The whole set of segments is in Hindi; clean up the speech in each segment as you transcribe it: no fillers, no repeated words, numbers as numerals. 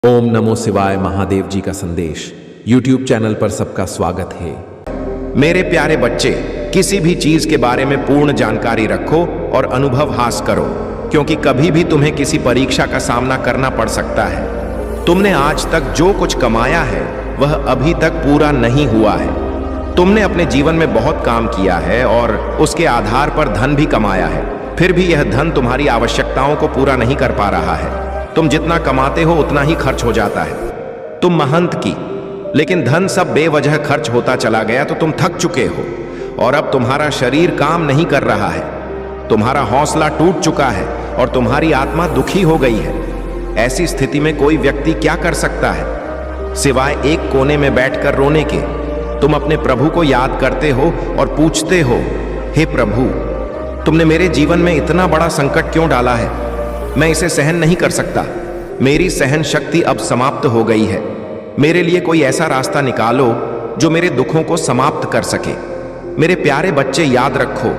ओम नमो शिवाय महादेव जी का संदेश YouTube चैनल पर सबका स्वागत है। मेरे प्यारे बच्चे, किसी भी चीज के बारे में पूर्ण जानकारी रखो और अनुभव हासिल करो, क्योंकि कभी भी तुम्हें किसी परीक्षा का सामना करना पड़ सकता है। तुमने आज तक जो कुछ कमाया है वह अभी तक पूरा नहीं हुआ है। तुमने अपने जीवन में बहुत काम किया है और उसके आधार पर धन भी कमाया है, फिर भी यह धन तुम्हारी आवश्यकताओं को पूरा नहीं कर पा रहा है। तुम जितना कमाते हो उतना ही खर्च हो जाता है। तुम महंत की, लेकिन धन सब बेवजह खर्च होता चला गया तो तुम थक चुके हो और अब तुम्हारा शरीर काम नहीं कर रहा है। तुम्हारा हौसला टूट चुका है और तुम्हारी आत्मा दुखी हो गई है। ऐसी स्थिति में कोई व्यक्ति क्या कर सकता है सिवाय एक कोने में बैठकर रोने के। तुम अपने प्रभु को याद करते हो और पूछते हो, हे प्रभु, तुमने मेरे जीवन में इतना बड़ा संकट क्यों डाला है? मैं इसे सहन नहीं कर सकता। मेरी सहन शक्ति अब समाप्त हो गई है। मेरे लिए कोई ऐसा रास्ता निकालो जो मेरे दुखों को समाप्त कर सके। मेरे प्यारे बच्चे, याद रखो,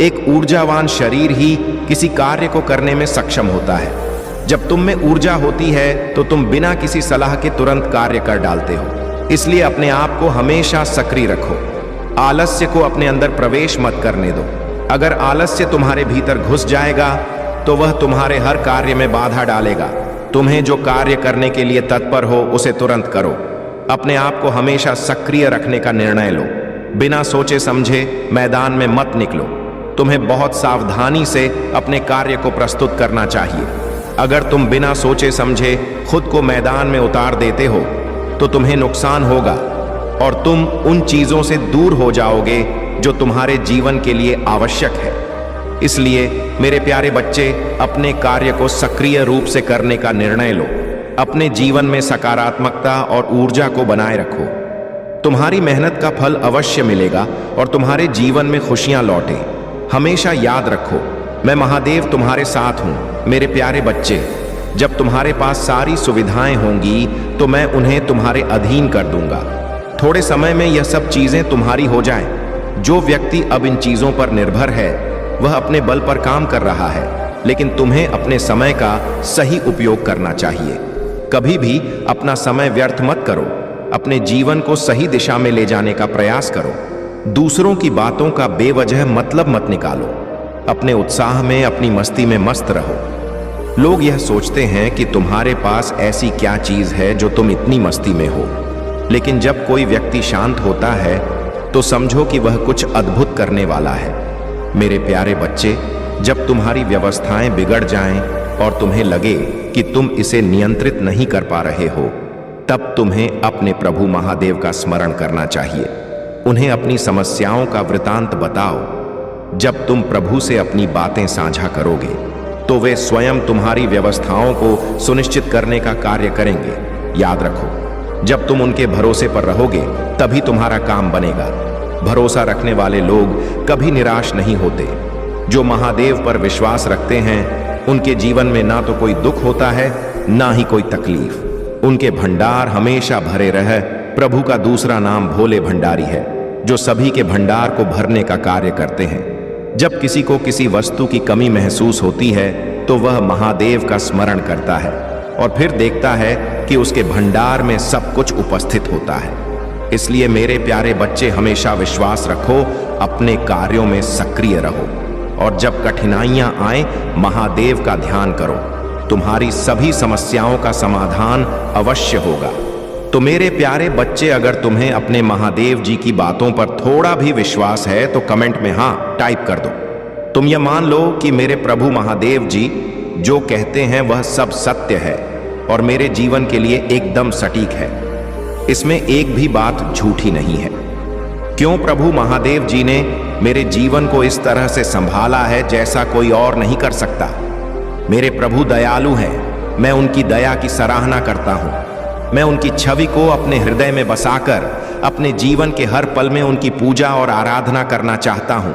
एक ऊर्जावान शरीर ही किसी कार्य को करने में सक्षम होता है। जब तुम में ऊर्जा होती है तो तुम बिना किसी सलाह के तुरंत कार्य कर डालते हो। इसलिए अपने आप को हमेशा सक्रिय रखो। आलस्य को अपने अंदर प्रवेश मत करने दो। अगर आलस्य तुम्हारे भीतर घुस जाएगा तो वह तुम्हारे हर कार्य में बाधा डालेगा। तुम्हें जो कार्य करने के लिए तत्पर हो उसे तुरंत करो। अपने आप को हमेशा सक्रिय रखने का निर्णय लो। बिना सोचे समझे मैदान में मत निकलो। तुम्हें बहुत सावधानी से अपने कार्य को प्रस्तुत करना चाहिए। अगर तुम बिना सोचे समझे खुद को मैदान में उतार देते हो तो तुम्हें नुकसान होगा और तुम उन चीजों से दूर हो जाओगे जो तुम्हारे जीवन के लिए आवश्यक है। इसलिए मेरे प्यारे बच्चे, अपने कार्य को सक्रिय रूप से करने का निर्णय लो। अपने जीवन में सकारात्मकता और ऊर्जा को बनाए रखो। तुम्हारी मेहनत का फल अवश्य मिलेगा और तुम्हारे जीवन में खुशियां लौटे। हमेशा याद रखो, मैं महादेव तुम्हारे साथ हूं। मेरे प्यारे बच्चे, जब तुम्हारे पास सारी सुविधाएं होंगी तो मैं उन्हें तुम्हारे अधीन कर दूंगा। थोड़े समय में यह सब चीजें तुम्हारी हो जाएं। जो व्यक्ति अब इन चीजों पर निर्भर है वह अपने बल पर काम कर रहा है, लेकिन तुम्हें अपने समय का सही उपयोग करना चाहिए। कभी भी अपना समय व्यर्थ मत करो। अपने जीवन को सही दिशा में ले जाने का प्रयास करो। दूसरों की बातों का बेवजह मतलब मत निकालो। अपने उत्साह में, अपनी मस्ती में मस्त रहो। लोग यह सोचते हैं कि तुम्हारे पास ऐसी क्या चीज है जो तुम इतनी मस्ती में हो, लेकिन जब कोई व्यक्ति शांत होता है तो समझो कि वह कुछ अद्भुत करने वाला है। मेरे प्यारे बच्चे, जब तुम्हारी व्यवस्थाएं बिगड़ जाएं और तुम्हें लगे कि तुम इसे नियंत्रित नहीं कर पा रहे हो, तब तुम्हें अपने प्रभु महादेव का स्मरण करना चाहिए। उन्हें अपनी समस्याओं का वृतांत बताओ। जब तुम प्रभु से अपनी बातें साझा करोगे तो वे स्वयं तुम्हारी व्यवस्थाओं को सुनिश्चित करने का कार्य करेंगे। याद रखो, जब तुम उनके भरोसे पर रहोगे तभी तुम्हारा काम बनेगा। भरोसा रखने वाले लोग कभी निराश नहीं होते। जो महादेव पर विश्वास रखते हैं उनके जीवन में ना तो कोई दुख होता है, ना ही कोई तकलीफ। उनके भंडार हमेशा भरे रहे। प्रभु का दूसरा नाम भोले भंडारी है, जो सभी के भंडार को भरने का कार्य करते हैं। जब किसी को किसी वस्तु की कमी महसूस होती है तो वह महादेव का स्मरण करता है और फिर देखता है कि उसके भंडार में सब कुछ उपस्थित होता है। इसलिए मेरे प्यारे बच्चे, हमेशा विश्वास रखो, अपने कार्यों में सक्रिय रहो और जब कठिनाइयां आए महादेव का ध्यान करो। तुम्हारी सभी समस्याओं का समाधान अवश्य होगा। तो मेरे प्यारे बच्चे, अगर तुम्हें अपने महादेव जी की बातों पर थोड़ा भी विश्वास है तो कमेंट में हाँ टाइप कर दो। तुम यह मान लो कि मेरे प्रभु महादेव जी जो कहते हैं वह सब सत्य है और मेरे जीवन के लिए एकदम सटीक है। इसमें एक भी बात झूठी नहीं है। क्यों प्रभु महादेव जी ने मेरे जीवन को इस तरह से संभाला है जैसा कोई और नहीं कर सकता। मेरे प्रभु दयालु हैं। मैं उनकी दया की सराहना करता हूं। मैं उनकी छवि को अपने हृदय में बसाकर अपने जीवन के हर पल में उनकी पूजा और आराधना करना चाहता हूं।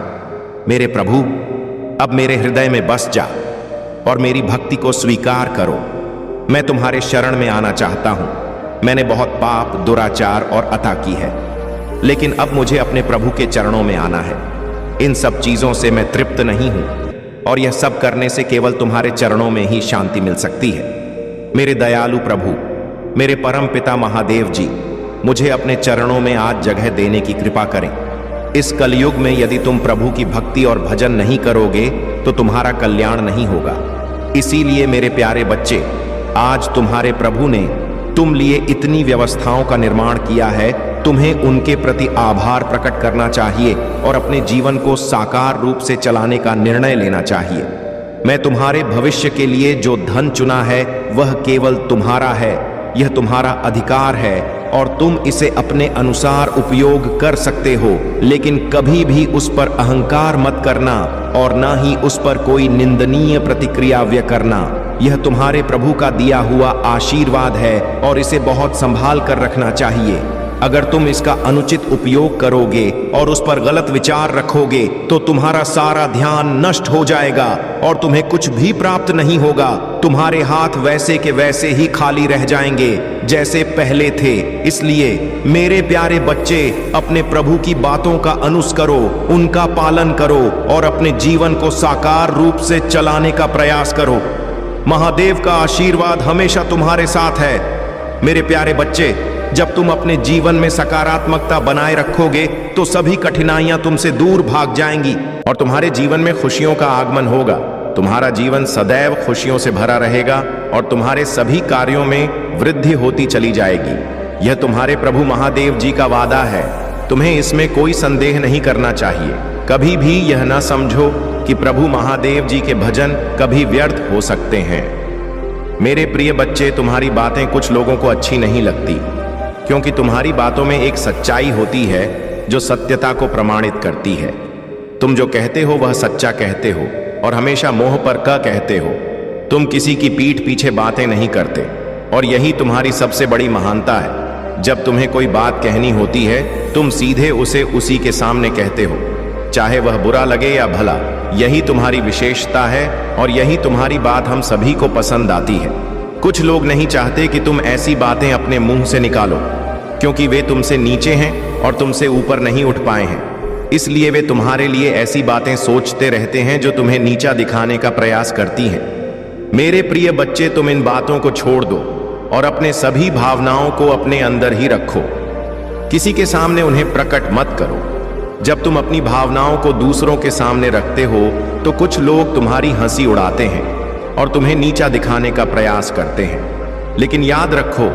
मेरे प्रभु, अब मेरे हृदय में बस जा और मेरी भक्ति को स्वीकार करो। मैं तुम्हारे शरण में आना चाहता हूं। मैंने बहुत पाप, दुराचार और अता की है, लेकिन अब मुझे अपने प्रभु के चरणों में आना है। इन सब चीजों से मैं तृप्त नहीं हूं और यह सब करने से केवल तुम्हारे चरणों में ही शांति मिल सकती है। मेरे दयालु प्रभु, मेरे परम पिता महादेव जी, मुझे अपने चरणों में आज जगह देने की कृपा करें। इस कलयुग में यदि तुम प्रभु की भक्ति और भजन नहीं करोगे तो तुम्हारा कल्याण नहीं होगा। इसीलिए मेरे प्यारे बच्चे, आज तुम्हारे प्रभु ने तुम लिए इतनी व्यवस्थाओं का निर्माण किया है, तुम्हें उनके प्रति आभार प्रकट करना चाहिए और अपने जीवन को साकार रूप से चलाने का निर्णय लेना चाहिए। मैं तुम्हारे भविष्य के लिए जो धन चुना है वह केवल तुम्हारा है, यह तुम्हारा अधिकार है और तुम इसे अपने अनुसार उपयोग कर सकते हो, लेकिन कभी भी उस पर अहंकार मत करना और ना ही उस पर कोई निंदनीय प्रतिक्रिया व्यक्त करना। यह तुम्हारे प्रभु का दिया हुआ आशीर्वाद है और इसे बहुत संभाल कर रखना चाहिए। अगर तुम इसका अनुचित उपयोग करोगे और उस पर गलत विचार रखोगे तो तुम्हारा सारा ध्यान नष्ट हो जाएगा और तुम्हें कुछ भी प्राप्त नहीं होगा। तुम्हारे हाथ वैसे के वैसे ही खाली रह जाएंगे जैसे पहले थे। इसलिए मेरे प्यारे बच्चे, अपने प्रभु की बातों का अनुसरण करो, उनका पालन करो और अपने जीवन को साकार रूप से चलाने का प्रयास करो। महादेव का आशीर्वाद हमेशा तुम्हारे साथ है। मेरे प्यारे बच्चे, जब तुम अपने जीवन में सकारात्मकता बनाए रखोगे तो सभी कठिनाइयां तुमसे दूर भाग जाएंगी और तुम्हारे जीवन में खुशियों का आगमन होगा। तुम्हारा जीवन सदैव खुशियों से भरा रहेगा और तुम्हारे सभी कार्यों में वृद्धि होती चली जाएगी। यह तुम्हारे प्रभु महादेव जी का वादा है, तुम्हें इसमें कोई संदेह नहीं करना चाहिए। कभी भी यह ना समझो कि प्रभु महादेव जी के भजन कभी व्यर्थ हो सकते हैं। मेरे प्रिय बच्चे, तुम्हारी बातें कुछ लोगों को अच्छी नहीं लगती क्योंकि तुम्हारी बातों में एक सच्चाई होती है जो सत्यता को प्रमाणित करती है। तुम जो कहते हो वह सच्चा कहते हो और हमेशा मोह पर कहते हो। तुम किसी की पीठ पीछे बातें नहीं करते और यही तुम्हारी सबसे बड़ी महानता है। जब तुम्हें कोई बात कहनी होती है तुम सीधे उसे उसी के सामने कहते हो, चाहे वह बुरा लगे या भला। यही तुम्हारी विशेषता है और यही तुम्हारी बात हम सभी को पसंद आती है। कुछ लोग नहीं चाहते कि तुम ऐसी बातें अपने मुंह से निकालो क्योंकि वे तुमसे नीचे हैं और तुमसे ऊपर नहीं उठ पाए हैं। इसलिए वे तुम्हारे लिए ऐसी बातें सोचते रहते हैं जो तुम्हें नीचा दिखाने का प्रयास करती हैं। मेरे प्रिय बच्चे, तुम इन बातों को छोड़ दो और अपने सभी भावनाओं को अपने अंदर ही रखो। किसी के सामने उन्हें प्रकट मत करो। जब तुम अपनी भावनाओं को दूसरों के सामने रखते हो तो कुछ लोग तुम्हारी हंसी उड़ाते हैं और तुम्हें नीचा दिखाने का प्रयास करते हैं। लेकिन याद रखो,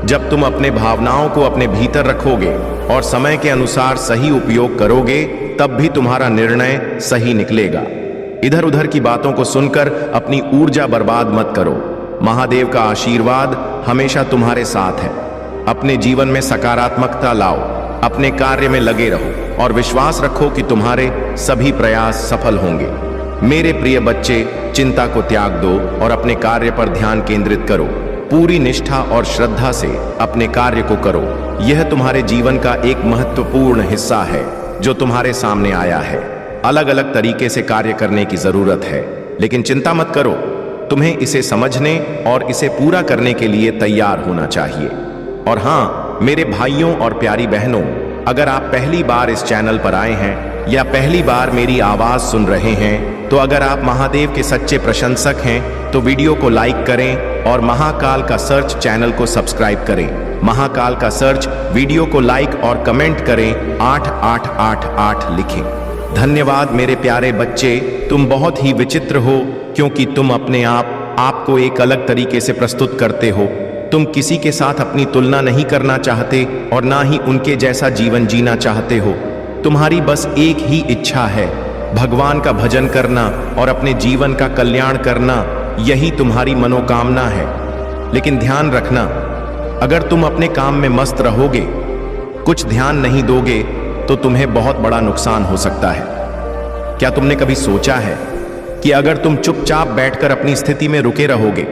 जब तुम अपने भावनाओं को अपने भीतर रखोगे और समय के अनुसार सही उपयोग करोगे तब भी तुम्हारा निर्णय सही निकलेगा। इधर उधर की बातों को सुनकर अपनी ऊर्जा बर्बाद मत करो। महादेव का आशीर्वाद हमेशा तुम्हारे साथ है। अपने जीवन में सकारात्मकता लाओ, अपने कार्य में लगे रहो और विश्वास रखो कि तुम्हारे सभी प्रयास सफल होंगे। मेरे प्रिय बच्चे, चिंता को त्याग दो और अपने कार्य पर ध्यान केंद्रित करो। पूरी निष्ठा और श्रद्धा से अपने कार्य को करो। यह तुम्हारे जीवन का एक महत्वपूर्ण हिस्सा है जो तुम्हारे सामने आया है। अलग अलग तरीके से कार्य करने की जरूरत है, लेकिन चिंता मत करो, तुम्हें इसे समझने और इसे पूरा करने के लिए तैयार होना चाहिए। और हाँ, मेरे भाइयों और प्यारी बहनों, अगर आप पहली बार इस चैनल पर आए हैं या पहली बार मेरी आवाज सुन रहे हैं तो अगर आप महादेव के सच्चे प्रशंसक हैं तो वीडियो को लाइक करें और महाकाल का सर्च चैनल को सब्सक्राइब करें। महाकाल का सर्च वीडियो को लाइक और कमेंट करें, 8888 लिखें। धन्यवाद मेरे प्यारे बच्चे, तुम बहुत ही विचित्र हो क्योंकि तुम अपने आपको एक अलग तरीके से प्रस्तुत करते हो। तुम किसी के साथ अपनी तुलना नहीं करना चाहते और ना ही उनके जैसा जीवन जीना चाहते हो। तुम्हारी बस एक ही इच्छा है, भगवान का भजन करना और अपने जीवन का कल्याण करना। यही तुम्हारी मनोकामना है। लेकिन ध्यान रखना, अगर तुम अपने काम में मस्त रहोगे, कुछ ध्यान नहीं दोगे तो तुम्हें बहुत बड़ा नुकसान हो सकता है। क्या तुमने कभी सोचा है कि अगर तुम चुपचाप बैठकर अपनी स्थिति में रुके रहोगे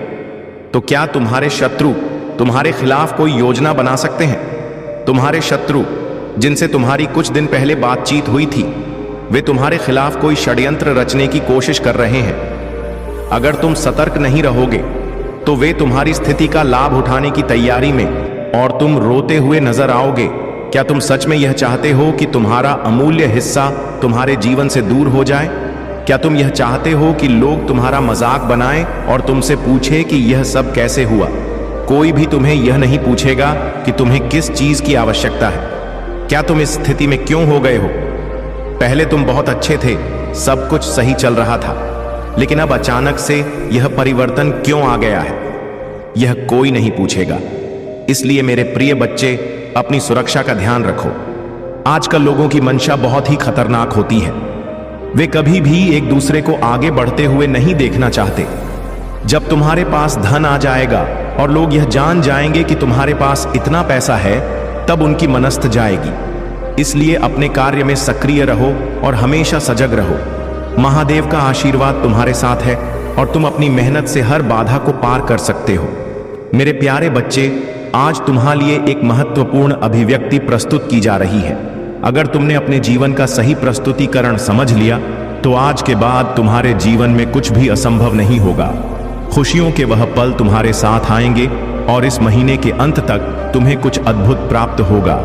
तो क्या तुम्हारे शत्रु तुम्हारे खिलाफ कोई योजना बना सकते हैं? तुम्हारे शत्रु जिनसे तुम्हारी कुछ दिन पहले बातचीत हुई थी, वे तुम्हारे खिलाफ कोई षड्यंत्र रचने की कोशिश कर रहे हैं। अगर तुम सतर्क नहीं रहोगे तो वे तुम्हारी स्थिति का लाभ उठाने की तैयारी में और तुम रोते हुए नजर आओगे। क्या तुम सच में यह चाहते हो कि तुम्हारा अमूल्य हिस्सा तुम्हारे जीवन से दूर हो जाए? क्या तुम यह चाहते हो कि लोग तुम्हारा मजाक बनाएं और तुमसे पूछे कि यह सब कैसे हुआ? कोई भी तुम्हें यह नहीं पूछेगा कि तुम्हें किस चीज की आवश्यकता है, क्या तुम इस स्थिति में क्यों हो गए हो। पहले तुम बहुत अच्छे थे, सब कुछ सही चल रहा था, लेकिन अब अचानक से यह परिवर्तन क्यों आ गया है, यह कोई नहीं पूछेगा। इसलिए मेरे प्रिय बच्चे, अपनी सुरक्षा का ध्यान रखो। आजकल लोगों की मंशा बहुत ही खतरनाक होती है। वे कभी भी एक दूसरे को आगे बढ़ते हुए नहीं देखना चाहते। जब तुम्हारे पास धन आ जाएगा और लोग यह जान जाएंगे कि तुम्हारे पास इतना पैसा है, तब उनकी मनस्त जाएगी। इसलिए अपने कार्य में सक्रिय रहो और हमेशा सजग रहो। महादेव का आशीर्वाद तुम्हारे साथ है और तुम अपनी मेहनत से हर बाधा को पार कर सकते हो। मेरे प्यारे बच्चे, आज तुम्हारे लिए एक महत्वपूर्ण अभिव्यक्ति प्रस्तुत की जा रही है। अगर तुमने अपने जीवन का सही प्रस्तुतिकरण समझ लिया, तो आज के बाद तुम्हारे जीवन में कुछ भी असंभव नहीं होगा। खुशियों के वह पल तुम्हारे साथ आएंगे और इस महीने के अंत तक तुम्हें कुछ अद्भुत प्राप्त होगा।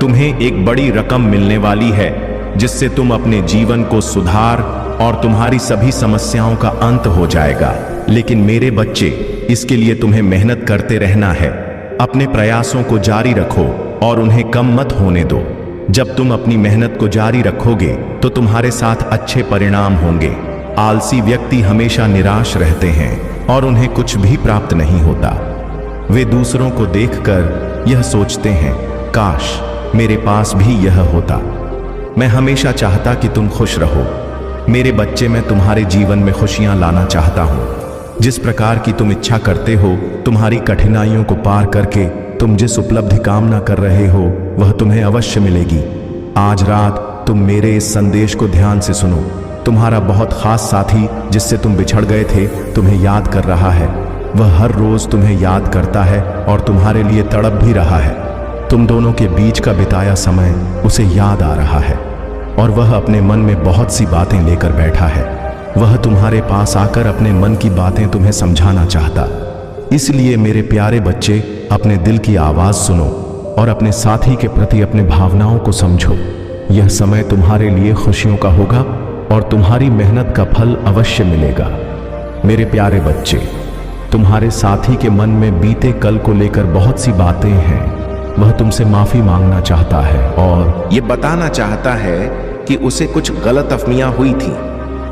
तुम्हें एक बड़ी रकम मिलने वाली है, जिससे तुम अपने जीवन को सुधार और तुम्हारी सभी समस्याओं का अंत हो जाएगा। लेकिन मेरे बच्चे, इसके लिए तुम्हें मेहनत करते रहना है। अपने प्रयासों को जारी रखो और उन्हें कम मत होने दो। जब तुम अपनी मेहनत को जारी रखोगे तो तुम्हारे साथ अच्छे परिणाम होंगे। आलसी व्यक्ति हमेशा निराश रहते हैं और उन्हें कुछ भी प्राप्त नहीं होता। वे दूसरों को देखकर यह सोचते हैं, काश मेरे पास भी यह होता। मैं हमेशा चाहता कि तुम खुश रहो। मेरे बच्चे, मैं तुम्हारे जीवन में खुशियां लाना चाहता हूं। जिस प्रकार की तुम इच्छा करते हो, तुम्हारी कठिनाइयों को पार करके तुम जिस उपलब्धि कामना कर रहे हो, वह तुम्हें अवश्य मिलेगी। आज रात तुम मेरे इस संदेश को ध्यान से सुनो। तुम्हारा बहुत खास साथी, जिससे तुम बिछड़ गए थे, तुम्हें याद कर रहा है। वह हर रोज तुम्हें याद करता है और तुम्हारे लिए तड़प भी रहा है। तुम दोनों के बीच का बिताया समय उसे याद आ रहा है और वह अपने मन में बहुत सी बातें लेकर बैठा है। वह तुम्हारे पास आकर अपने मन की बातें तुम्हें समझाना चाहता। इसलिए मेरे प्यारे बच्चे, अपने दिल की आवाज सुनो और अपने साथी के प्रति अपने भावनाओं को समझो। यह समय तुम्हारे लिए खुशियों का होगा और तुम्हारी मेहनत का फल अवश्य मिलेगा। मेरे प्यारे बच्चे, तुम्हारे साथी के मन में बीते कल को लेकर बहुत सी बातें हैं। वह तुमसे माफी मांगना चाहता है और ये बताना चाहता है कि उसे कुछ गलतफहमियां हुई थी।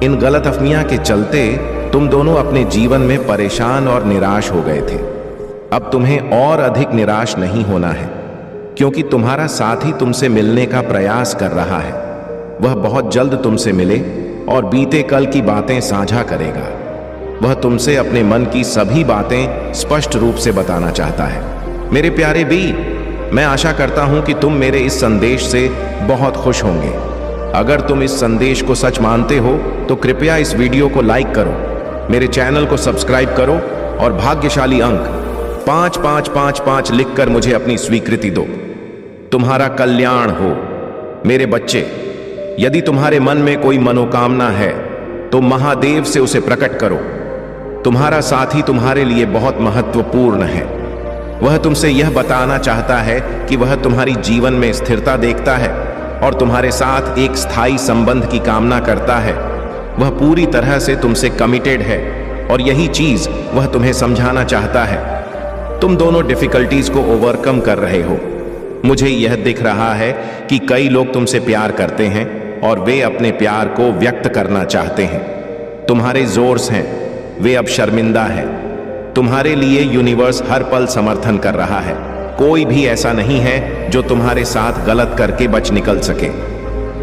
इन गलतफहमियां के चलते तुम दोनों अपने जीवन में परेशान और निराश हो गए थे। अब तुम्हें और अधिक निराश नहीं होना है, क्योंकि तुम्हारा साथी तुमसे मिलने का प्रयास कर रहा है। वह बहुत जल्द तुमसे मिले और बीते कल की बातें साझा करेगा। वह तुमसे अपने मन की सभी बातें स्पष्ट रूप से बताना चाहता है। मेरे प्यारे बी, मैं आशा करता हूं कि तुम मेरे इस संदेश से बहुत खुश होंगे। अगर तुम इस संदेश को सच मानते हो तो कृपया इस वीडियो को लाइक करो, मेरे चैनल को सब्सक्राइब करो और भाग्यशाली अंक 5555 लिखकर मुझे अपनी स्वीकृति दो। तुम्हारा कल्याण हो। मेरे बच्चे, यदि तुम्हारे मन में कोई मनोकामना है तो महादेव से उसे प्रकट करो। तुम्हारा साथी तुम्हारे लिए बहुत महत्वपूर्ण है। वह तुमसे यह बताना चाहता है कि वह तुम्हारी जीवन में स्थिरता देखता है और तुम्हारे साथ एक स्थायी संबंध की कामना करता है। वह पूरी तरह से तुमसे कमिटेड है और यही चीज वह तुम्हें समझाना चाहता है। तुम दोनों डिफिकल्टीज को ओवरकम कर रहे हो। मुझे यह दिख रहा है कि कई लोग तुमसे प्यार करते हैं और वे अपने प्यार को व्यक्त करना चाहते हैं। तुम्हारे जोर्स हैं, वे अब शर्मिंदा हैं। तुम्हारे लिए यूनिवर्स हर पल समर्थन कर रहा है। कोई भी ऐसा नहीं है जो तुम्हारे साथ गलत करके बच निकल सके।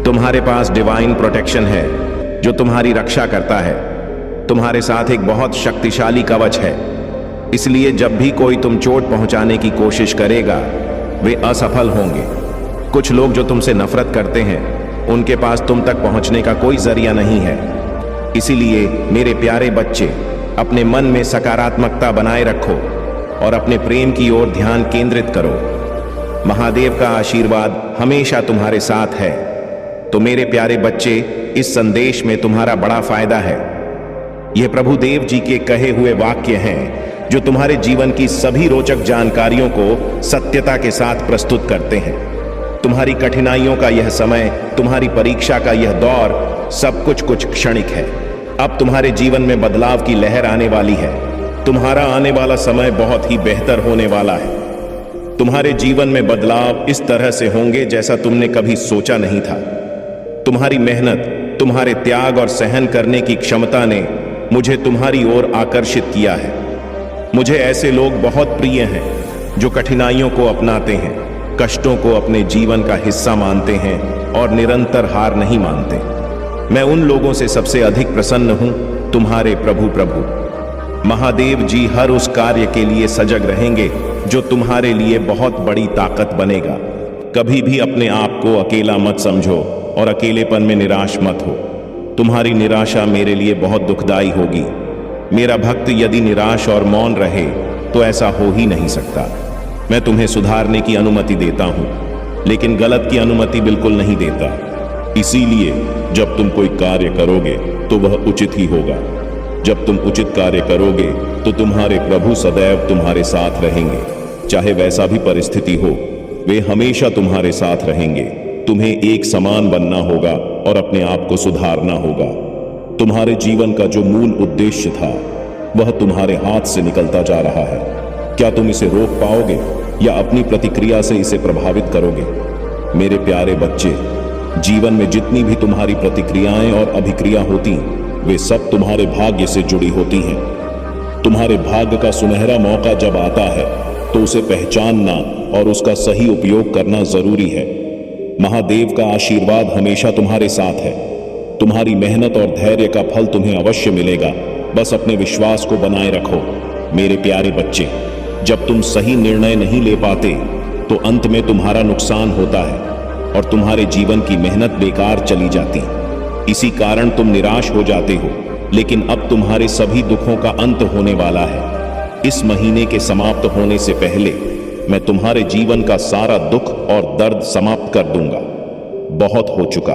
तुम्हारे पास डिवाइन प्रोटेक्शन है जो तुम्हारी रक्षा करता है। तुम्हारे साथ एक बहुत शक्तिशाली कवच है। इसलिए जब भी कोई तुम चोट पहुंचाने की कोशिश करेगा, वे असफल होंगे। कुछ लोग जो तुमसे नफरत करते हैं, उनके पास तुम तक पहुंचने का कोई जरिया नहीं है। इसीलिए मेरे प्यारे बच्चे, अपने मन में सकारात्मकता बनाए रखो और अपने प्रेम की ओर ध्यान केंद्रित करो। महादेव का आशीर्वाद हमेशा तुम्हारे साथ है। तो मेरे प्यारे बच्चे, इस संदेश में तुम्हारा बड़ा फायदा है। यह प्रभु देव जी के कहे हुए वाक्य हैं जो तुम्हारे जीवन की सभी रोचक जानकारियों को सत्यता के साथ प्रस्तुत करते हैं। तुम्हारी कठिनाइयों का यह समय, तुम्हारी परीक्षा का यह दौर, सब कुछ क्षणिक है। अब तुम्हारे जीवन में बदलाव की लहर आने वाली है। तुम्हारा आने वाला समय बहुत ही बेहतर होने वाला है। तुम्हारे जीवन में बदलाव इस तरह से होंगे जैसा तुमने कभी सोचा नहीं था। तुम्हारी मेहनत, तुम्हारे त्याग और सहन करने की क्षमता ने मुझे तुम्हारी ओर आकर्षित किया है। मुझे ऐसे लोग बहुत प्रिय हैं जो कठिनाइयों को अपनाते हैं, कष्टों को अपने जीवन का हिस्सा मानते हैं और निरंतर हार नहीं मानते। मैं उन लोगों से सबसे अधिक प्रसन्न हूं, तुम्हारे प्रभु महादेव जी हर उस कार्य के लिए सजग रहेंगे जो तुम्हारे लिए बहुत बड़ी ताकत बनेगा। कभी भी अपने आप को अकेला मत समझो और अकेलेपन में निराश मत हो। तुम्हारी निराशा मेरे लिए बहुत दुखदाई होगी। मेरा भक्त यदि निराश और मौन रहे तो ऐसा हो ही नहीं सकता। मैं तुम्हें सुधारने की अनुमति देता हूं, लेकिन गलत की अनुमति बिल्कुल नहीं देता। इसीलिए जब तुम कोई कार्य करोगे तो वह उचित ही होगा। जब तुम उचित कार्य करोगे तो तुम्हारे प्रभु सदैव तुम्हारे साथ रहेंगे। चाहे वैसा भी परिस्थिति हो, वे हमेशा तुम्हारे साथ रहेंगे। तुम्हें एक समान बनना होगा और अपने आप को सुधारना होगा। तुम्हारे जीवन का जो मूल उद्देश्य था वह तुम्हारे हाथ से निकलता जा रहा है। क्या तुम इसे रोक पाओगे या अपनी प्रतिक्रिया से इसे प्रभावित करोगे? मेरे प्यारे बच्चे, जीवन में जितनी भी तुम्हारी प्रतिक्रियाएं और अभिक्रिया होती, वे सब तुम्हारे भाग्य से जुड़ी होती हैं। तुम्हारे भाग्य का सुनहरा मौका जब आता है तो उसे पहचानना और उसका सही उपयोग करना जरूरी है। महादेव का आशीर्वाद हमेशा तुम्हारे साथ है। तुम्हारी मेहनत और धैर्य का फल तुम्हें अवश्य मिलेगा। बस अपने विश्वास को बनाए रखो। मेरे प्यारे बच्चे, जब तुम सही निर्णय नहीं ले पाते तो अंत में तुम्हारा नुकसान होता है और तुम्हारे जीवन की मेहनत बेकार चली जाती। इसी कारण तुम निराश हो जाते हो। लेकिन अब तुम्हारे सभी दुखों का अंत होने वाला है। इस महीने के समाप्त होने से पहले मैं तुम्हारे जीवन का सारा दुख और दर्द समाप्त कर दूंगा। बहुत हो चुका।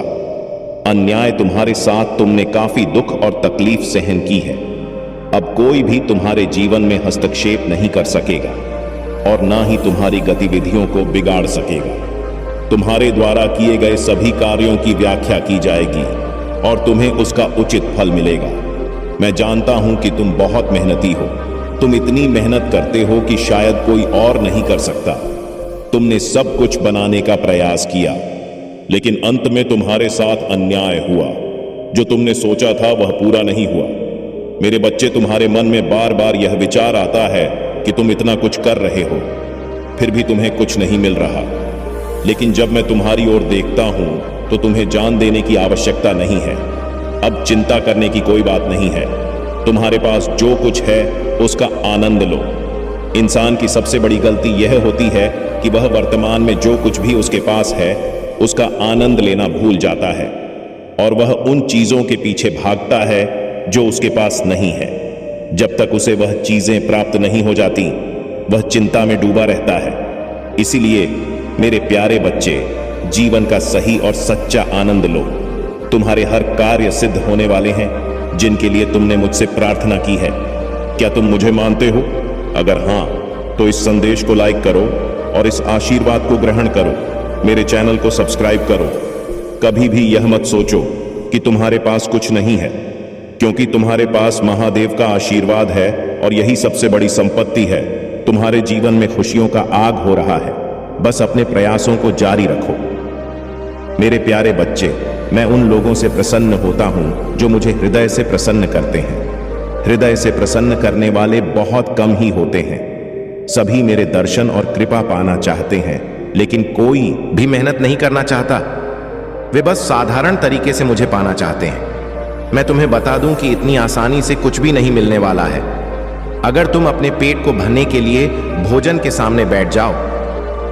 अन्याय तुम्हारे साथ तुमने काफी दुख और तकलीफ सहन की है। अब कोई भी तुम्हारे जीवन में हस्तक्षेप नहीं कर सकेगा और ना ही तुम्हारी गतिविधियों को बिगाड़ सकेगा। तुम्हारे द्वारा किए गए सभी कार्यों की व्याख्या की जाएगी और तुम्हें उसका उचित फल मिलेगा। मैं जानता हूं कि तुम बहुत मेहनती हो। तुम इतनी मेहनत करते हो कि शायद कोई और नहीं कर सकता। तुमने सब कुछ बनाने का प्रयास किया, लेकिन अंत में तुम्हारे साथ अन्याय हुआ। जो तुमने सोचा था वह पूरा नहीं हुआ। मेरे बच्चे, तुम्हारे मन में बार बार यह विचार आता है कि तुम इतना कुछ कर रहे हो, फिर भी तुम्हें कुछ नहीं मिल रहा। लेकिन जब मैं तुम्हारी ओर देखता हूं तो तुम्हें जान देने की आवश्यकता नहीं है। अब चिंता करने की कोई बात नहीं है। तुम्हारे पास जो कुछ है उसका आनंद लो। इंसान की सबसे बड़ी गलती यह होती है कि वह वर्तमान में जो कुछ भी उसके पास है उसका आनंद लेना भूल जाता है और वह उन चीजों के पीछे भागता है जो उसके पास नहीं है। जब तक उसे वह चीजें प्राप्त नहीं हो जाती, वह चिंता में डूबा रहता है। इसीलिए मेरे प्यारे बच्चे, जीवन का सही और सच्चा आनंद लो। तुम्हारे हर कार्य सिद्ध होने वाले हैं जिनके लिए तुमने मुझसे प्रार्थना की है। क्या तुम मुझे मानते हो? अगर हां, तो इस संदेश को लाइक करो और इस आशीर्वाद को ग्रहण करो। मेरे चैनल को सब्सक्राइब करो। कभी भी यह मत सोचो कि तुम्हारे पास कुछ नहीं है, क्योंकि तुम्हारे पास महादेव का आशीर्वाद है और यही सबसे बड़ी संपत्ति है। तुम्हारे जीवन में खुशियों का आग हो रहा है। बस अपने प्रयासों को जारी रखो। मेरे प्यारे बच्चे, मैं उन लोगों से प्रसन्न होता हूं जो मुझे हृदय से प्रसन्न करते हैं। हृदय से प्रसन्न करने वाले बहुत कम ही होते हैं। सभी मेरे दर्शन और कृपा पाना चाहते हैं, लेकिन कोई भी मेहनत नहीं करना चाहता। वे बस साधारण तरीके से मुझे पाना चाहते हैं। मैं तुम्हें बता दूं कि इतनी आसानी से कुछ भी नहीं मिलने वाला है। अगर तुम अपने पेट को भरने के लिए भोजन के सामने बैठ जाओ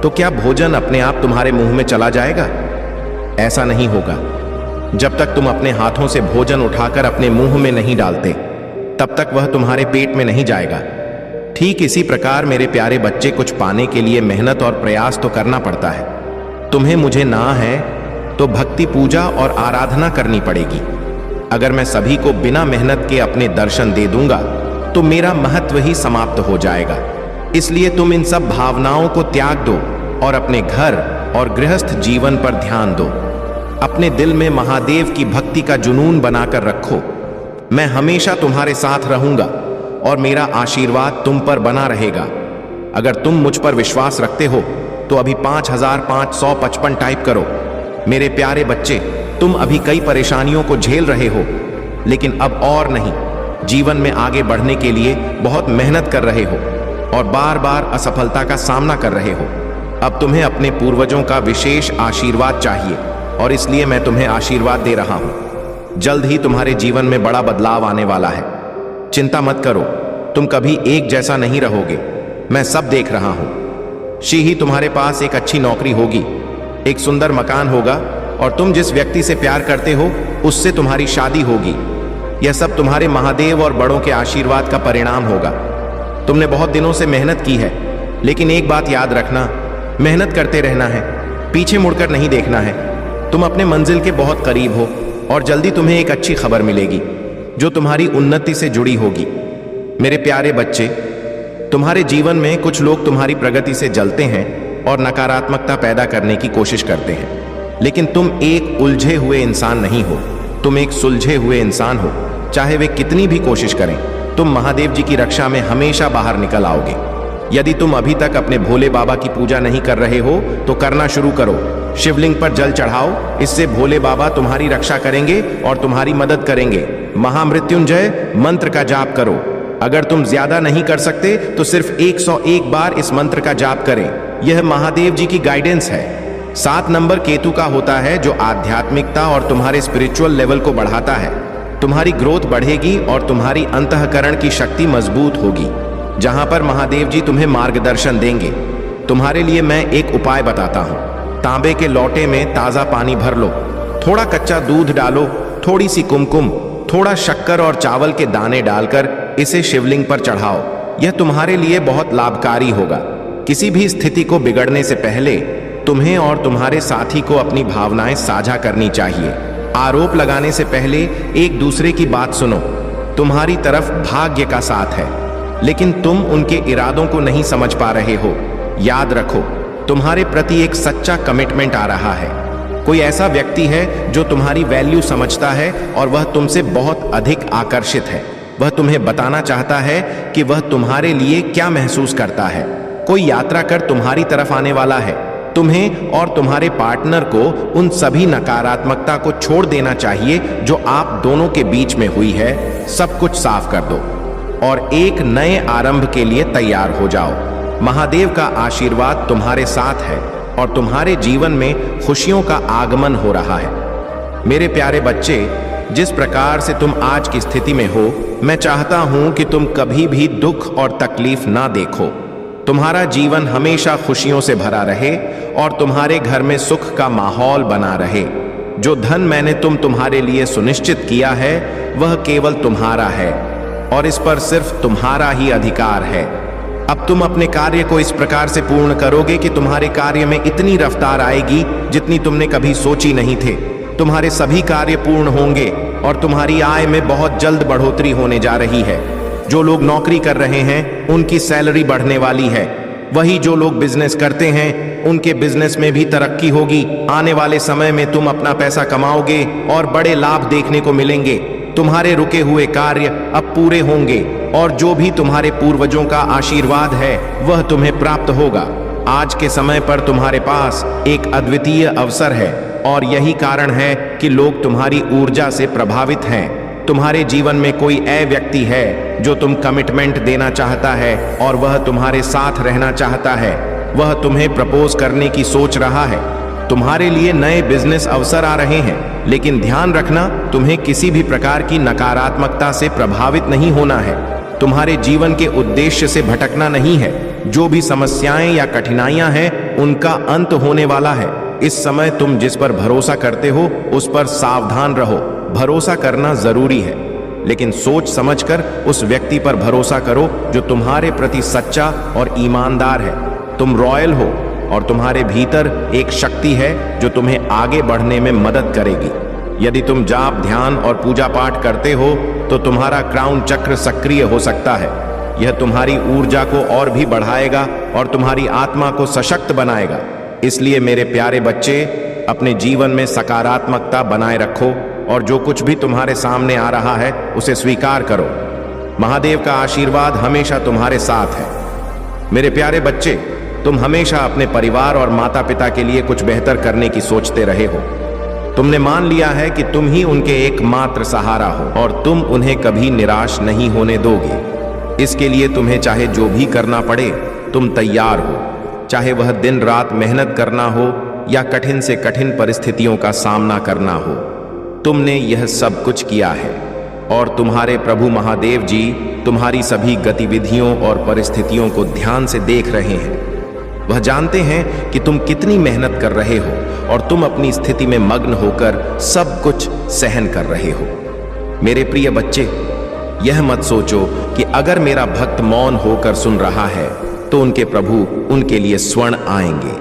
तो क्या भोजन अपने आप तुम्हारे मुंह में चला जाएगा? ऐसा नहीं होगा। जब तक तुम अपने हाथों से भोजन उठाकर अपने मुंह में नहीं डालते, तब तक वह तुम्हारे पेट में नहीं जाएगा। ठीक इसी प्रकार मेरे प्यारे बच्चे, कुछ पाने के लिए मेहनत और प्रयास तो करना पड़ता है। तुम्हें मुझे ना है तो भक्ति, पूजा और आराधना करनी पड़ेगी। अगर मैं सभी को बिना मेहनत के अपने दर्शन दे दूंगा तो मेरा महत्व ही समाप्त हो जाएगा। इसलिए तुम इन सब भावनाओं को त्याग दो और अपने घर और गृहस्थ जीवन पर ध्यान दो। अपने दिल में महादेव की भक्ति का जुनून बनाकर रखो। मैं हमेशा तुम्हारे साथ रहूंगा। और मेरा आशीर्वाद तुम पर बना रहेगा। अगर तुम मुझ पर विश्वास रखते हो तो अभी 5555 टाइप करो। मेरे प्यारे बच्चे, तुम अभी कई परेशानियों को झेल रहे हो, लेकिन अब और नहीं। जीवन में आगे बढ़ने के लिए बहुत मेहनत कर रहे हो और बार बार असफलता का सामना कर रहे हो। अब तुम्हें अपने पूर्वजों का विशेष आशीर्वाद चाहिए और इसलिए मैं तुम्हें आशीर्वाद दे रहा हूं। जल्द ही तुम्हारे जीवन में बड़ा बदलाव आने वाला है। चिंता मत करो, तुम कभी एक जैसा नहीं रहोगे। मैं सब देख रहा हूं। शी ही तुम्हारे पास एक अच्छी नौकरी होगी, एक सुंदर मकान होगा और तुम जिस व्यक्ति से प्यार करते हो उससे तुम्हारी शादी होगी। यह सब तुम्हारे महादेव और बड़ों के आशीर्वाद का परिणाम होगा। तुमने बहुत दिनों से मेहनत की है, लेकिन एक बात याद रखना, मेहनत करते रहना है, पीछे मुड़कर नहीं देखना है। तुम अपने मंजिल के बहुत करीब हो और जल्दी तुम्हें एक अच्छी खबर मिलेगी जो तुम्हारी उन्नति से जुड़ी होगी। मेरे प्यारे बच्चे, तुम्हारे जीवन में कुछ लोग तुम्हारी प्रगति से जलते हैं और नकारात्मकता पैदा करने की कोशिश करते हैं, लेकिन तुम एक उलझे हुए इंसान नहीं हो, तुम एक सुलझे हुए इंसान हो। चाहे वे कितनी भी कोशिश करें, तुम महादेव जी की रक्षा में हमेशा बाहर निकल आओगे। यदि तुम अभी तक अपने भोले बाबा की पूजा नहीं कर रहे हो तो करना शुरू करो। शिवलिंग पर जल चढ़ाओ, इससे भोले बाबा तुम्हारी रक्षा करेंगे और तुम्हारी मदद करेंगे। महामृत्युंजय मंत्र का जाप करो। अगर तुम ज्यादा नहीं कर सकते तो सिर्फ 101 बार इस मंत्र का जाप करें। यह महादेव जी की गाइडेंस है। 7 नंबर केतु का होता है जो आध्यात्मिकता और तुम्हारे स्पिरिचुअल लेवल को बढ़ाता है। तुम्हारी ग्रोथ बढ़ेगी और तुम्हारी अंतःकरण की शक्ति मजबूत होगी, जहां पर महादेव जी तुम्हें मार्गदर्शन देंगे। तुम्हारे लिए मैं एक उपाय बताता हूं। तांबे के लोटे में ताजा पानी भर लो, थोड़ा कच्चा दूध डालो, थोड़ी सी कुमकुम, थोड़ा शक्कर और चावल के दाने डालकर इसे शिवलिंग पर चढ़ाओ। यह तुम्हारे लिए बहुत लाभकारी होगा। किसी भी स्थिति को बिगड़ने से पहले तुम्हें और तुम्हारे साथी को अपनी भावनाएं साझा करनी चाहिए। आरोप लगाने से पहले एक दूसरे की बात सुनो। तुम्हारी तरफ भाग्य का साथ है, लेकिन तुम उनके इरादों को नहीं समझ पा रहे हो। याद रखो, तुम्हारे प्रति एक सच्चा कमिटमेंट आ रहा है। कोई ऐसा व्यक्ति है जो तुम्हारी वैल्यू समझता है और वह तुमसे बहुत अधिक आकर्षित है। वह तुम्हें बताना चाहता है कि वह तुम्हारे लिए क्या महसूस करता है। कोई यात्रा कर तुम्हारी तरफ आने वाला है। तुम्हें और तुम्हारे पार्टनर को उन सभी नकारात्मकता को छोड़ देना चाहिए जो आप दोनों के बीच में हुई है। सब कुछ साफ कर दो और एक नए आरंभ के लिए तैयार हो जाओ। महादेव का आशीर्वाद तुम्हारे साथ है और तुम्हारे जीवन में खुशियों का आगमन हो रहा है। मेरे प्यारे बच्चे, जिस प्रकार से तुम आज की स्थिति में हो, मैं चाहता हूं कि तुम कभी भी दुख और तकलीफ ना देखो। तुम्हारा जीवन हमेशा खुशियों से भरा रहे और तुम्हारे घर में सुख का माहौल बना रहे। जो धन मैंने तुम्हारे लिए सुनिश्चित किया है वह केवल तुम्हारा है और इस पर सिर्फ तुम्हारा ही अधिकार है। अब तुम अपने कार्य को इस प्रकार से पूर्ण करोगे कि तुम्हारे कार्य में इतनी रफ्तार आएगी जितनी तुमने कभी सोची नहीं थे। तुम्हारे सभी कार्य पूर्ण होंगे और तुम्हारी आय में बहुत जल्द बढ़ोतरी होने जा रही है। जो लोग नौकरी कर रहे हैं उनकी सैलरी बढ़ने वाली है। वही जो लोग बिजनेस करते हैं उनके बिजनेस में भी तरक्की होगी। आने वाले समय में तुम अपना पैसा कमाओगे और बड़े लाभ देखने को मिलेंगे। तुम्हारे रुके हुए कार्य अब पूरे होंगे और जो भी तुम्हारे पूर्वजों का आशीर्वाद है वह तुम्हें प्राप्त होगा। आज के समय पर तुम्हारे पास एक अद्वितीय अवसर है और यही कारण है कि लोग तुम्हारी ऊर्जा से प्रभावित हैं। तुम्हारे जीवन में कोई ऐसा व्यक्ति है जो तुम कमिटमेंट देना चाहता है और वह तुम्हारे साथ रहना चाहता है। वह तुम्हें प्रपोज करने की सोच रहा है। तुम्हारे लिए नए बिजनेस अवसर आ रहे हैं, लेकिन ध्यान रखना, तुम्हें किसी भी प्रकार की नकारात्मकता से प्रभावित नहीं होना है। तुम्हारे जीवन के उद्देश्य से भटकना नहीं है। जो भी समस्याएं या कठिनाइयां हैं उनका अंत होने वाला है। इस समय तुम जिस पर भरोसा करते हो उस पर सावधान रहो। भरोसा करना जरूरी है, लेकिन सोच समझकर उस व्यक्ति पर भरोसा करो जो तुम्हारे प्रति सच्चा और ईमानदार है। तुम रॉयल हो और तुम्हारे भीतर एक शक्ति है जो तुम्हें आगे बढ़ने में मदद करेगी। यदि तुम जाप, ध्यान और पूजा पाठ करते हो तो तुम्हारा क्राउन चक्र सक्रिय हो सकता है। यह तुम्हारी ऊर्जा को और भी बढ़ाएगा और तुम्हारी आत्मा को सशक्त बनाएगा। इसलिए मेरे प्यारे बच्चे, अपने जीवन में सकारात्मकता बनाए रखो और जो कुछ भी तुम्हारे सामने आ रहा है उसे स्वीकार करो। महादेव का आशीर्वाद हमेशा तुम्हारे साथ है। मेरे प्यारे बच्चे, तुम हमेशा अपने परिवार और माता पिता के लिए कुछ बेहतर करने की सोचते रहे हो। तुमने मान लिया है कि तुम ही उनके एकमात्र सहारा हो और तुम उन्हें कभी निराश नहीं होने दोगे। इसके लिए तुम्हें चाहे जो भी करना पड़े तुम तैयार हो, चाहे वह दिन रात मेहनत करना हो या कठिन से कठिन परिस्थितियों का सामना करना हो। तुमने यह सब कुछ किया है और तुम्हारे प्रभु महादेव जी तुम्हारी सभी गतिविधियों और परिस्थितियों को ध्यान से देख रहे हैं। वह जानते हैं कि तुम कितनी मेहनत कर रहे हो और तुम अपनी स्थिति में मग्न होकर सब कुछ सहन कर रहे हो। मेरे प्रिय बच्चे, यह मत सोचो कि अगर मेरा भक्त मौन होकर सुन रहा है तो उनके प्रभु उनके लिए स्वर्ण आएंगे।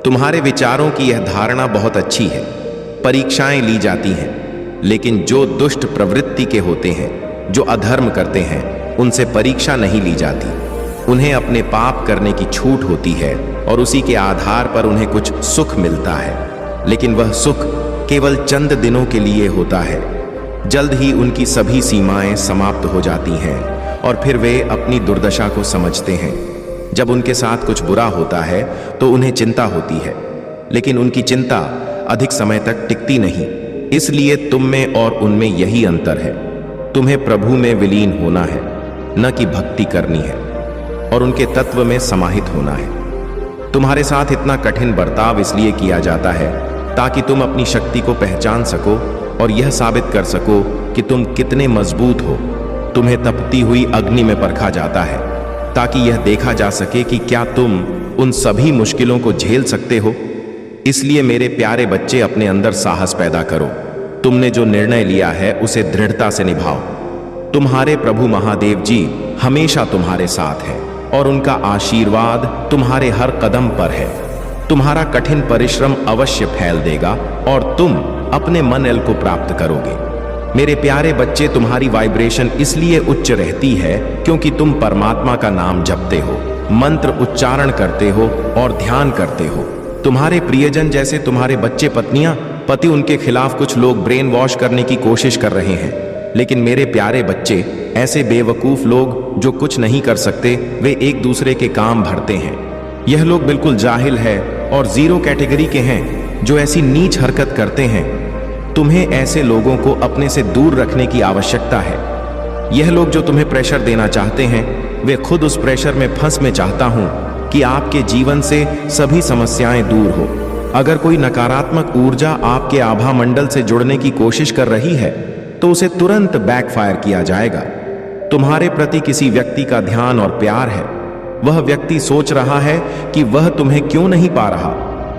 तुम्हारे विचारों की यह धारणा बहुत अच्छी है। परीक्षाएं ली जाती हैं, लेकिन जो दुष्ट प्रवृत्ति के होते हैं, जो अधर्म करते हैं, उनसे परीक्षा नहीं ली जाती। उन्हें अपने पाप करने की छूट होती है और उसी के आधार पर उन्हें कुछ सुख मिलता है, लेकिन वह सुख केवल चंद दिनों के लिए होता है। जल्द ही उनकी सभी सीमाएं समाप्त हो जाती हैं और फिर वे अपनी दुर्दशा को समझते हैं। जब उनके साथ कुछ बुरा होता है तो उन्हें चिंता होती है, लेकिन उनकी चिंता अधिक समय तक टिकती नहीं। इसलिए तुम में और उनमें यही अंतर है। तुम्हें प्रभु में विलीन होना है, न कि भक्ति करनी है और उनके तत्व में समाहित होना है। तुम्हारे साथ इतना कठिन बर्ताव इसलिए किया जाता है ताकि तुम अपनी शक्ति को पहचान सको और यह साबित कर सको कि तुम कितने मजबूत हो। तुम्हें तपती हुई अग्नि में परखा जाता है ताकि यह देखा जा सके कि क्या तुम उन सभी मुश्किलों को झेल सकते हो। इसलिए मेरे प्यारे बच्चे, अपने अंदर साहस पैदा करो। तुमने जो निर्णय लिया है उसे दृढ़ता से निभाओ। तुम्हारे प्रभु महादेव जी हमेशा तुम्हारे साथ है और उनका आशीर्वाद तुम्हारे हर कदम पर है। तुम्हारा कठिन परिश्रम अवश्य फैल देगा और तुम अपने मनएल को प्राप्त करोगे। मेरे प्यारे बच्चे, तुम्हारी वाइब्रेशन इसलिए उच्च रहती है क्योंकि तुम परमात्मा का नाम जपते हो, मंत्र उच्चारण करते हो और ध्यान करते हो। तुम्हारे प्रियजन जैसे तुम्हारे बच्चे, पत्नियां, पति, उनके खिलाफ कुछ लोग ब्रेन वॉश करने की कोशिश कर रहे हैं, लेकिन मेरे प्यारे बच्चे, ऐसे बेवकूफ लोग जो कुछ नहीं कर सकते, वे एक दूसरे के काम भरते हैं। यह लोग बिल्कुल जाहिल है और जीरो कैटेगरी के हैं जो ऐसी नीच हरकत करते हैं। तुम्हें ऐसे लोगों को अपने से दूर रखने की आवश्यकता है। यह लोग जो तुम्हें प्रेशर देना चाहते हैं, वे खुद उस प्रेशर में फंस। मैं चाहता हूं कि आपके जीवन से सभी समस्याएं दूर हो। अगर कोई नकारात्मक ऊर्जा आपके आभा मंडल से जुड़ने की कोशिश कर रही है तो उसे तुरंत बैकफायर किया जाएगा। तुम्हारे प्रति किसी व्यक्ति का ध्यान और प्यार है। वह व्यक्ति सोच रहा है कि वह तुम्हें क्यों नहीं पा रहा।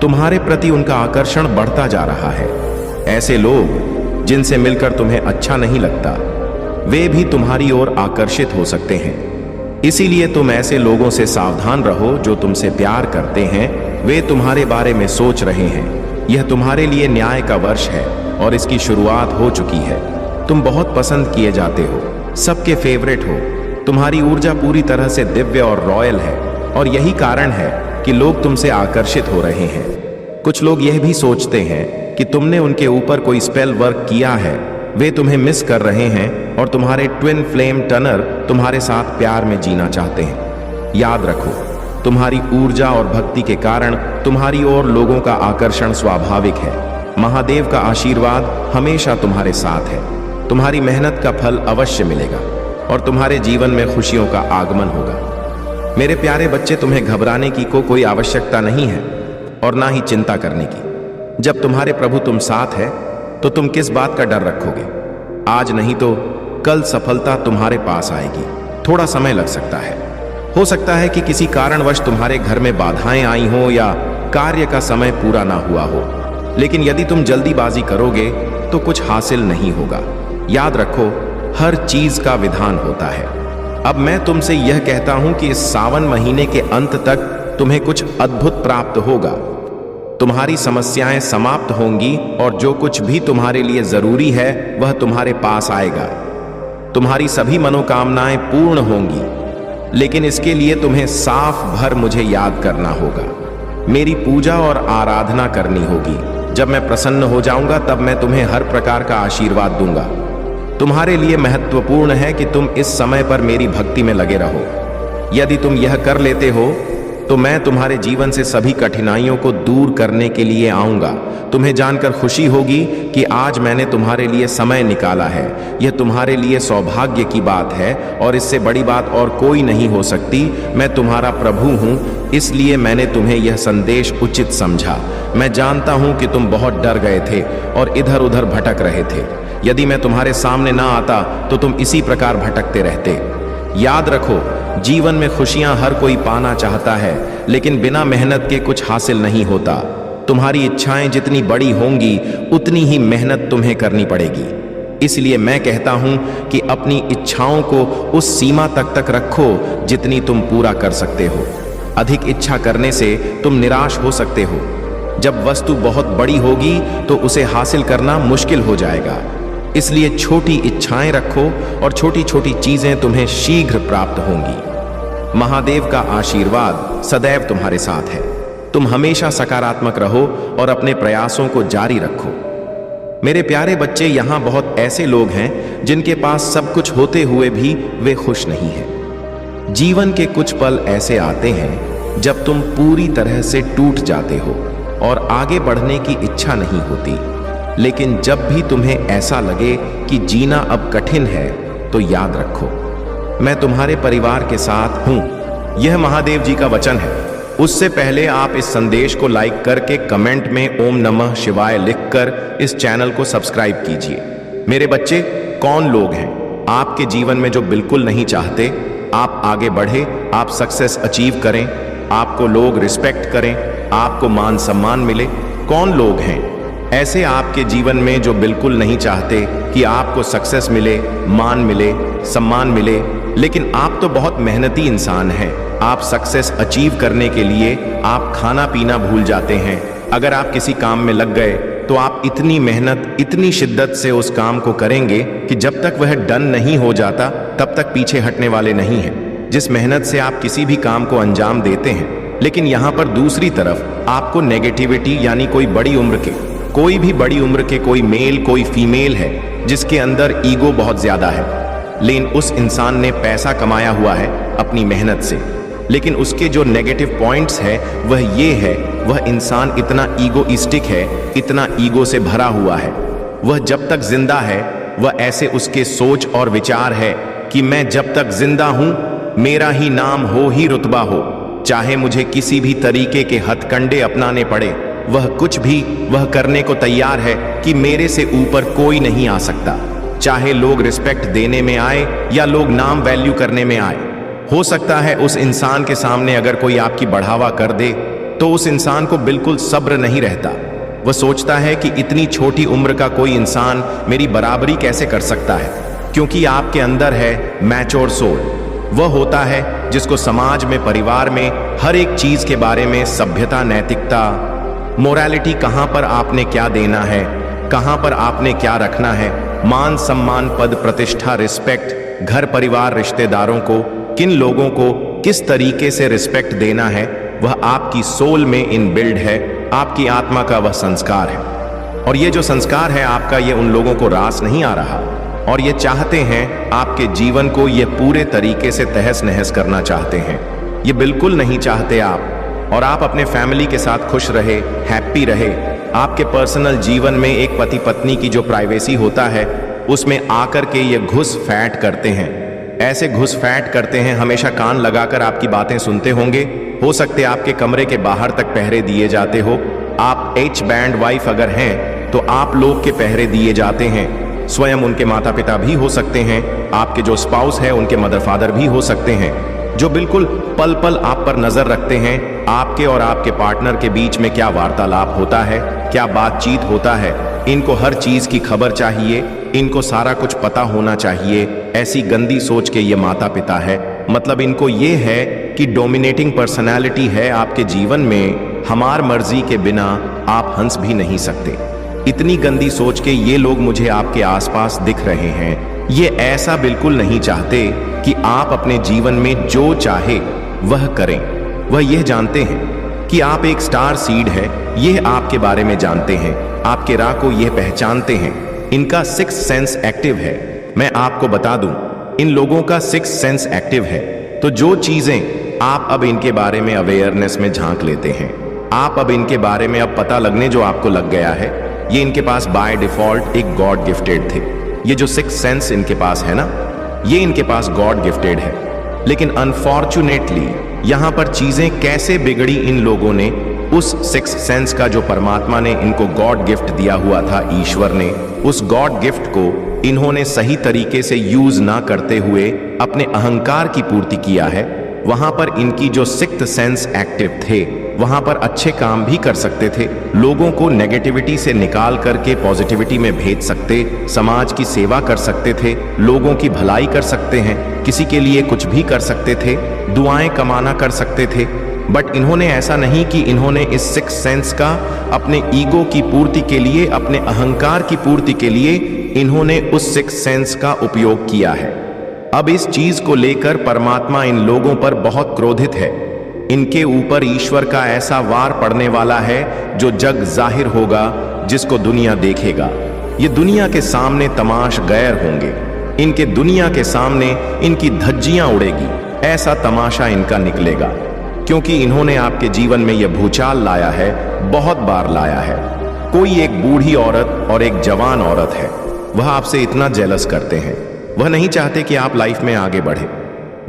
तुम्हारे प्रति उनका आकर्षण बढ़ता जा रहा है। ऐसे लोग जिनसे मिलकर तुम्हें अच्छा नहीं लगता, वे भी तुम्हारी ओर आकर्षित हो सकते हैं। इसीलिए तुम ऐसे लोगों से सावधान रहो जो तुमसे प्यार करते हैं। वे तुम्हारे बारे में सोच रहे हैं। यह तुम्हारे लिए न्याय का वर्ष है और इसकी शुरुआत हो चुकी है। तुम बहुत पसंद किए जाते हो, सबके फेवरेट हो। तुम्हारी ऊर्जा पूरी तरह से दिव्य और रॉयल है और यही कारण है कि लोग तुमसे आकर्षित हो रहे हैं। कुछ लोग यह भी सोचते हैं कि तुमने उनके ऊपर कोई स्पेल वर्क किया है। वे तुम्हें मिस कर रहे हैं और तुम्हारे ट्विन फ्लेम टनर तुम्हारे साथ प्यार में जीना चाहते हैं। याद रखो, तुम्हारी ऊर्जा और भक्ति के कारण तुम्हारी ओर लोगों का आकर्षण स्वाभाविक है। महादेव का आशीर्वाद हमेशा तुम्हारे साथ है। तुम्हारी मेहनत का फल अवश्य मिलेगा और तुम्हारे जीवन में खुशियों का आगमन होगा। मेरे प्यारे बच्चे, तुम्हें घबराने की कोई आवश्यकता नहीं है और ना ही चिंता करने की। जब तुम्हारे प्रभु तुम साथ है तो तुम किस बात का डर रखोगे। आज नहीं तो कल सफलता तुम्हारे पास आएगी। थोड़ा समय लग सकता है। हो सकता है कि किसी कारणवश तुम्हारे घर में बाधाएं आई हो या कार्य का समय पूरा ना हुआ हो, लेकिन यदि तुम जल्दीबाजी करोगे तो कुछ हासिल नहीं होगा। याद रखो, हर चीज का विधान होता है। अब मैं तुमसे यह कहता हूं कि इस सावन महीने के अंत तक तुम्हें कुछ अद्भुत प्राप्त होगा। तुम्हारी समस्याएं समाप्त होंगी और जो कुछ भी तुम्हारे लिए जरूरी है वह तुम्हारे पास आएगा। तुम्हारी सभी मनोकामनाएं पूर्ण होंगी, लेकिन इसके लिए तुम्हें साफ भर मुझे याद करना होगा। मेरी पूजा और आराधना करनी होगी। जब मैं प्रसन्न हो जाऊंगा तब मैं तुम्हें हर प्रकार का आशीर्वाद दूंगा। तुम्हारे लिए महत्वपूर्ण है कि तुम इस समय पर मेरी भक्ति में लगे रहो। यदि तुम यह कर लेते हो तो मैं तुम्हारे जीवन से सभी कठिनाइयों को दूर करने के लिए आऊंगा। तुम्हें जानकर खुशी होगी कि आज मैंने तुम्हारे लिए समय निकाला है। यह तुम्हारे लिए सौभाग्य की बात है और इससे बड़ी बात और कोई नहीं हो सकती। मैं तुम्हारा प्रभु हूं, इसलिए मैंने तुम्हें यह संदेश उचित समझा। मैं जानता हूं कि तुम बहुत डर गए थे और इधर उधर भटक रहे थे। यदि मैं तुम्हारे सामने ना आता तो तुम इसी प्रकार भटकते रहते। याद रखो, जीवन में खुशियां हर कोई पाना चाहता है, लेकिन बिना मेहनत के कुछ हासिल नहीं होता। तुम्हारी इच्छाएं जितनी बड़ी होंगी उतनी ही मेहनत तुम्हें करनी पड़ेगी। इसलिए मैं कहता हूं कि अपनी इच्छाओं को उस सीमा तक रखो जितनी तुम पूरा कर सकते हो। अधिक इच्छा करने से तुम निराश हो सकते हो। जब वस्तु बहुत बड़ी होगी तो उसे हासिल करना मुश्किल हो जाएगा। इसलिए छोटी इच्छाएं रखो और छोटी छोटी चीजें तुम्हें शीघ्र प्राप्त होंगी। महादेव का आशीर्वाद सदैव तुम्हारे साथ है। तुम हमेशा सकारात्मक रहो और अपने प्रयासों को जारी रखो। मेरे प्यारे बच्चे, यहाँ बहुत ऐसे लोग हैं जिनके पास सब कुछ होते हुए भी वे खुश नहीं हैं। जीवन के कुछ पल ऐसे आते हैं जब तुम पूरी तरह से टूट जाते हो और आगे बढ़ने की इच्छा नहीं होती। लेकिन जब भी तुम्हें ऐसा लगे कि जीना अब कठिन है तो याद रखो, मैं तुम्हारे परिवार के साथ हूं। यह महादेव जी का वचन है। उससे पहले आप इस संदेश को लाइक करके कमेंट में ओम नमः शिवाय लिखकर इस चैनल को सब्सक्राइब कीजिए। मेरे बच्चे, कौन लोग हैं आपके जीवन में जो बिल्कुल नहीं चाहते आप आगे बढ़े, आप सक्सेस अचीव करें, आपको लोग रिस्पेक्ट करें, आपको मान सम्मान मिले? कौन लोग हैं ऐसे आपके जीवन में जो बिल्कुल नहीं चाहते कि आपको सक्सेस मिले, मान मिले, सम्मान मिले? लेकिन आप तो बहुत मेहनती इंसान हैं। आप सक्सेस अचीव करने के लिए आप खाना पीना भूल जाते हैं। अगर आप किसी काम में लग गए तो आप इतनी मेहनत, इतनी शिद्दत से उस काम को करेंगे कि जब तक वह डन नहीं हो जाता तब तक पीछे हटने वाले नहीं हैं। जिस मेहनत से आप किसी भी काम को अंजाम देते हैं। लेकिन यहाँ पर दूसरी तरफ आपको नेगेटिविटी, यानी कोई बड़ी उम्र के कोई मेल, कोई फीमेल है जिसके अंदर ईगो बहुत ज्यादा है। लेकिन उस इंसान ने पैसा कमाया हुआ है अपनी मेहनत से, लेकिन उसके जो नेगेटिव पॉइंट्स है वह ये है, वह इंसान इतना ईगोइस्टिक है, इतना ईगो से भरा हुआ है। वह जब तक जिंदा है वह ऐसे उसके सोच और विचार है कि मैं जब तक जिंदा हूं मेरा ही नाम हो, ही रुतबा हो, चाहे मुझे किसी भी तरीके के हथकंडे अपनाने पड़े, वह कुछ भी वह करने को तैयार है कि मेरे से ऊपर कोई नहीं आ सकता। चाहे लोग रिस्पेक्ट देने में आए या लोग नाम वैल्यू करने में आए। हो सकता है उस इंसान के सामने अगर कोई आपकी बढ़ावा कर दे तो उस इंसान को बिल्कुल सब्र नहीं रहता। वह सोचता है कि इतनी छोटी उम्र का कोई इंसान मेरी बराबरी कैसे कर सकता है, क्योंकि आपके अंदर है मैच्योर सोल। वह होता है जिसको समाज में, परिवार में हर एक चीज के बारे में सभ्यता, नैतिकता, मोरालिटी, कहां पर आपने क्या देना है, कहां पर आपने क्या रखना है, मान सम्मान, पद प्रतिष्ठा, रिस्पेक्ट, घर परिवार, रिश्तेदारों को, किन लोगों को किस तरीके से रिस्पेक्ट देना है, वह आपकी सोल में इनबिल्ड है। आपकी आत्मा का वह संस्कार है। और ये जो संस्कार है आपका, ये उन लोगों को रास नहीं आ रहा और ये चाहते हैं आपके जीवन को ये पूरे तरीके से तहस नहस करना चाहते हैं। ये बिल्कुल नहीं चाहते आप, और आप अपने फैमिली के साथ खुश रहे, हैप्पी रहे। आपके पर्सनल जीवन में एक पति पत्नी की जो प्राइवेसी होता है उसमें आकर के ये घुसपैठ करते हैं। ऐसे घुसपैठ करते हैं, हमेशा कान लगाकर आपकी बातें सुनते होंगे। हो सकते आपके कमरे के बाहर तक पहरे दिए जाते हो। आप एच बैंड वाइफ अगर हैं तो आप लोग के पहरे दिए जाते हैं। स्वयं उनके माता पिता भी हो सकते हैं, आपके जो स्पाउस है उनके मदर फादर भी हो सकते हैं, जो बिल्कुल पल पल आप पर नजर रखते हैं। आपके और आपके पार्टनर के बीच में क्या वार्तालाप होता है, क्या बातचीत होता है, इनको हर चीज की खबर चाहिए, इनको सारा कुछ पता होना चाहिए। ऐसी गंदी सोच के ये माता पिता है। मतलब इनको ये है कि डोमिनेटिंग पर्सनालिटी है आपके जीवन में, हमार मर्जी के बिना आप हंस भी नहीं सकते। इतनी गंदी सोच के ये लोग मुझे आपके आसपास दिख रहे हैं। ये ऐसा बिल्कुल नहीं चाहते कि आप अपने जीवन में जो चाहे वह करें। वह यह जानते हैं कि आप एक स्टार सीड है, यह आपके बारे में जानते हैं, आपके राह को यह पहचानते हैं। इनका सिक्स्थ सेंस एक्टिव है। मैं आपको बता दूं, इन लोगों का सिक्स सेंस एक्टिव है। तो जो चीजें आप अब इनके बारे में अवेयरनेस में झांक लेते हैं, आप अब इनके बारे में अब पता लगने जो आपको लग गया है, ये इनके पास बाय डिफॉल्ट एक गॉड गिफ्टेड थे। ये जो सिक्स सेंस इनके पास है ना, ये इनके पास गॉड गिफ्टेड है। लेकिन अनफॉर्चुनेटली यहां पर चीजें कैसे बिगड़ी, इन लोगों ने उस सिक्स सेंस का जो परमात्मा ने इनको गॉड गिफ्ट दिया हुआ था, ईश्वर ने, उस गॉड गिफ्ट को इन्होंने सही तरीके से यूज ना करते हुए अपने अहंकार की पूर्ति किया है। वहां पर इनकी जो सिक्स्थ सेंस एक्टिव थे, वहां पर अच्छे काम भी कर सकते थे, लोगों को नेगेटिविटी से निकाल करके पॉजिटिविटी में भेज सकते, समाज की सेवा कर सकते थे, लोगों की भलाई कर सकते हैं, किसी के लिए कुछ भी कर सकते थे, दुआएं कमाना कर सकते थे। बट इन्होंने ऐसा नहीं कि इन्होंने इस सिक्स सेंस का अपने ईगो की पूर्ति के लिए, अपने अहंकार की पूर्ति के लिए इन्होंने उस सिक्स सेंस का उपयोग किया है। अब इस चीज को लेकर परमात्मा इन लोगों पर बहुत क्रोधित है। इनके ऊपर ईश्वर का ऐसा वार पड़ने वाला है जो जग जाहिर होगा, जिसको दुनिया देखेगा। ये दुनिया के सामने तमाश गैर होंगे, इनके दुनिया के सामने इनकी धज्जियां उड़ेगी, ऐसा तमाशा इनका निकलेगा। क्योंकि इन्होंने आपके जीवन में यह भूचाल लाया है, बहुत बार लाया है। कोई एक बूढ़ी औरत और एक जवान औरत है, वह आपसे इतना जेलस करते हैं, वह नहीं चाहते कि आप लाइफ में आगे बढ़े।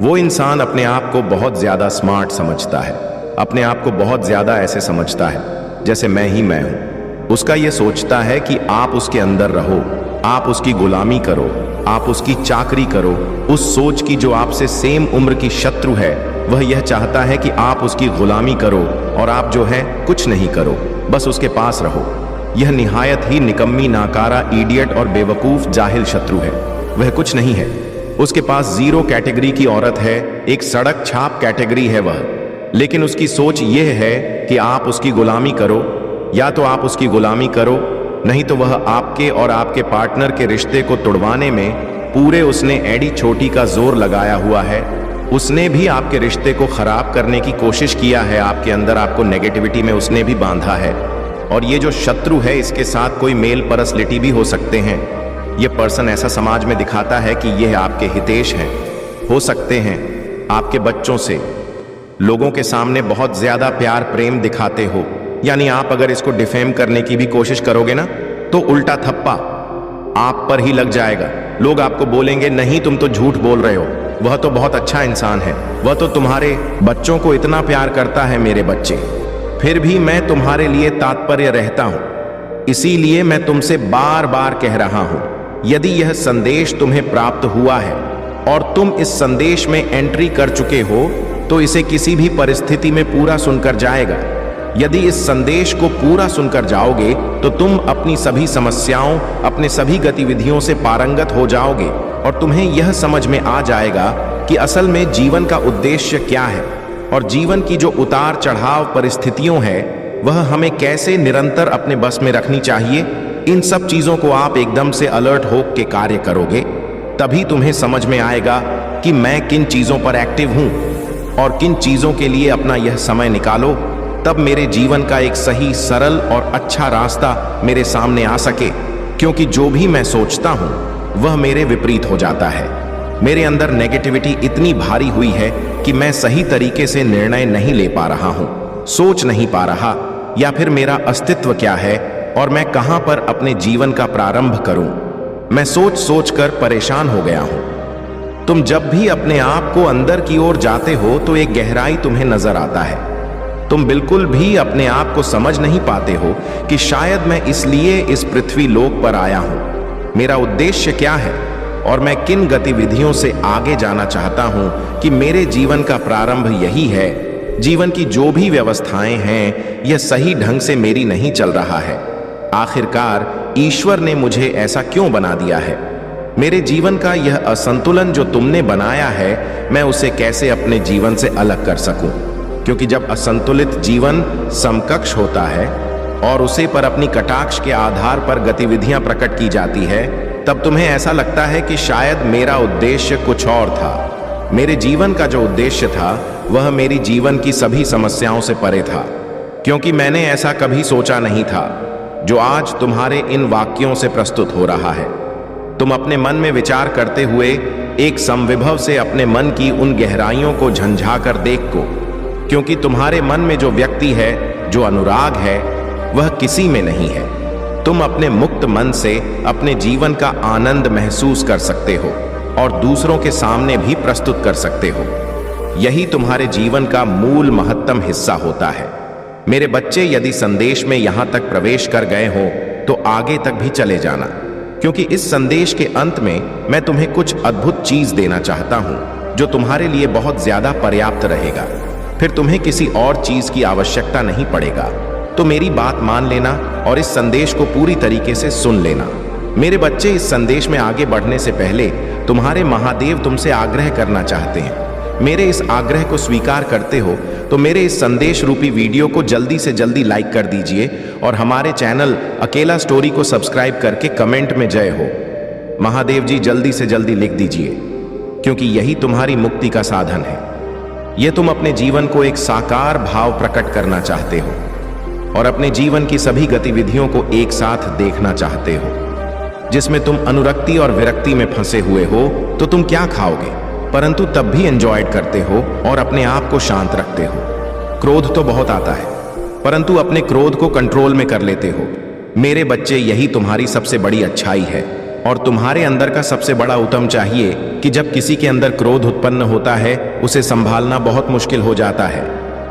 वो इंसान अपने आप को बहुत ज्यादा स्मार्ट समझता है, अपने आप को बहुत ज्यादा ऐसे समझता है जैसे मैं ही मैं हूं। उसका ये सोचता है कि आप उसके अंदर रहो, आप उसकी गुलामी करो, आप उसकी चाकरी करो। उस सोच की जो आपसे सेम उम्र की शत्रु है, वह यह चाहता है कि आप उसकी गुलामी करो और आप जो है कुछ नहीं करो, बस उसके पास रहो। यह निहायत ही निकम्मी, नाकारा, इडियट और बेवकूफ जाहिल शत्रु है। वह कुछ नहीं है, उसके पास जीरो कैटेगरी की औरत है, एक सड़क छाप कैटेगरी है वह। लेकिन उसकी सोच यह है कि आप उसकी गुलामी करो, या तो आप उसकी गुलामी करो, नहीं तो वह आपके और आपके पार्टनर के रिश्ते को तुड़वाने में पूरे उसने एड़ी छोटी का जोर लगाया हुआ है। उसने भी आपके रिश्ते को खराब करने की कोशिश किया है, आपके अंदर आपको नेगेटिविटी में उसने भी बांधा है। और ये जो शत्रु है, इसके साथ कोई मेल परसलिटी भी हो सकते हैं। ये पर्सन ऐसा समाज में दिखाता है कि यह आपके हितेश हैं, हो सकते हैं आपके बच्चों से, लोगों के सामने बहुत ज्यादा प्यार प्रेम दिखाते हो। यानी आप अगर इसको डिफेम करने की भी कोशिश करोगे ना, तो उल्टा थप्पा आप पर ही लग जाएगा। लोग आपको बोलेंगे, नहीं तुम तो झूठ बोल रहे हो, वह तो बहुत अच्छा इंसान है, वह तो तुम्हारे बच्चों को इतना प्यार करता है, मेरे बच्चे, फिर भी मैं तुम्हारे लिए तात्पर्य रहता हूं। इसीलिए मैं तुमसे बार बार कह रहा हूं, यदि यह संदेश तुम्हें प्राप्त हुआ है और तुम इस संदेश में एंट्री कर चुके हो, तो इसे किसी भी परिस्थिति में पूरा सुनकर जाएगा। यदि इस संदेश को पूरा सुनकर जाओगे, तो तुम अपनी सभी समस्याओं, अपने सभी गतिविधियों से पारंगत हो जाओगे और तुम्हें यह समझ में आ जाएगा कि असल में जीवन का उद्देश्य क्या है और जीवन की जो उतार चढ़ाव परिस्थितियों है, वह हमें कैसे निरंतर अपने बस में रखनी चाहिए। इन सब चीजों को आप एकदम से अलर्ट हो के कार्य करोगे, तभी तुम्हें समझ में आएगा कि मैं किन चीजों पर एक्टिव हूं और किन चीजों के लिए अपना यह समय निकालो, तब मेरे जीवन का एक सही, सरल और अच्छा रास्ता मेरे सामने आ सके। क्योंकि जो भी मैं सोचता हूं, वह मेरे विपरीत हो जाता है। मेरे अंदर नेगेटिविटी इतनी भारी हुई है कि मैं सही तरीके से निर्णय नहीं ले पा रहा हूं, सोच नहीं पा रहा, या फिर मेरा अस्तित्व क्या है और मैं कहां पर अपने जीवन का प्रारंभ करूं। मैं सोच सोच कर परेशान हो गया हूं। तुम जब भी अपने आप को अंदर की ओर जाते हो, तो एक गहराई तुम्हें नजर आता है। तुम बिल्कुल भी अपने आप को समझ नहीं पाते हो कि शायद मैं इसलिए इस पृथ्वी लोक पर आया हूं, मेरा उद्देश्य क्या है और मैं किन गतिविधियों से आगे जाना चाहता हूं, कि मेरे जीवन का प्रारंभ यही है। जीवन की जो भी व्यवस्थाएं हैं, यह सही ढंग से मेरी नहीं चल रहा है। आखिरकार ईश्वर ने मुझे ऐसा क्यों बना दिया है? मेरे जीवन का यह असंतुलन जो तुमने बनाया है, मैं उसे कैसे अपने जीवन से अलग कर सकूं? क्योंकि जब असंतुलित जीवन समकक्ष होता है और उसे पर अपनी कटाक्ष के आधार पर गतिविधियां प्रकट की जाती है, तब तुम्हें ऐसा लगता है कि शायद मेरा उद्देश्य कुछ और था। मेरे जीवन का जो उद्देश्य था, वह मेरी जीवन की सभी समस्याओं से परे था। क्योंकि मैंने ऐसा कभी सोचा नहीं था जो आज तुम्हारे इन वाक्यों से प्रस्तुत हो रहा है। तुम अपने मन में विचार करते हुए एक समविभव से अपने मन की उन गहराइयों को झंझाकर देखो, क्योंकि तुम्हारे मन में जो व्यक्ति है, जो अनुराग है, वह किसी में नहीं है। तुम अपने मुक्त मन से अपने जीवन का आनंद महसूस कर सकते हो और दूसरों के सामने भी प्रस्तुत कर सकते हो। यही तुम्हारे जीवन का मूल महत्तम हिस्सा होता है। मेरे बच्चे, यदि संदेश में यहां तक प्रवेश कर गए हो तो आगे तक भी चले जाना, क्योंकि इस संदेश के अंत में मैं तुम्हें कुछ अद्भुत चीज देना चाहता हूं जो तुम्हारे लिए बहुत ज्यादा पर्याप्त रहेगा। फिर तुम्हें किसी और चीज की आवश्यकता नहीं पड़ेगा। तो मेरी बात मान लेना और इस संदेश को पूरी तरीके से सुन लेना। मेरे बच्चे, इस संदेश में आगे बढ़ने से पहले तुम्हारे महादेव तुमसे आग्रह करना चाहते हैं। मेरे इस आग्रह को स्वीकार करते हो तो मेरे इस संदेश रूपी वीडियो को जल्दी से जल्दी लाइक कर दीजिए और हमारे चैनल अकेला स्टोरी को सब्सक्राइब करके कमेंट में जय हो महादेव जी जल्दी से जल्दी लिख दीजिए, क्योंकि यही तुम्हारी मुक्ति का साधन है। यह तुम अपने जीवन को एक साकार भाव प्रकट करना चाहते हो और अपने जीवन की सभी गतिविधियों को एक साथ देखना चाहते हो। जिसमें तुम अनुरक्ति और विरक्ति में फंसे हुए हो तो तुम क्या खाओगे, परंतु तब भी एंजॉय करते हो और अपने आप को शांत रखते हो। क्रोध तो बहुत आता है, परंतु अपने क्रोध को कंट्रोल में कर लेते हो। मेरे बच्चे, यही तुम्हारी सबसे बड़ी अच्छाई है और तुम्हारे अंदर का सबसे बड़ा उत्तम चाहिए कि जब किसी के अंदर क्रोध उत्पन्न होता है उसे संभालना बहुत मुश्किल हो जाता है।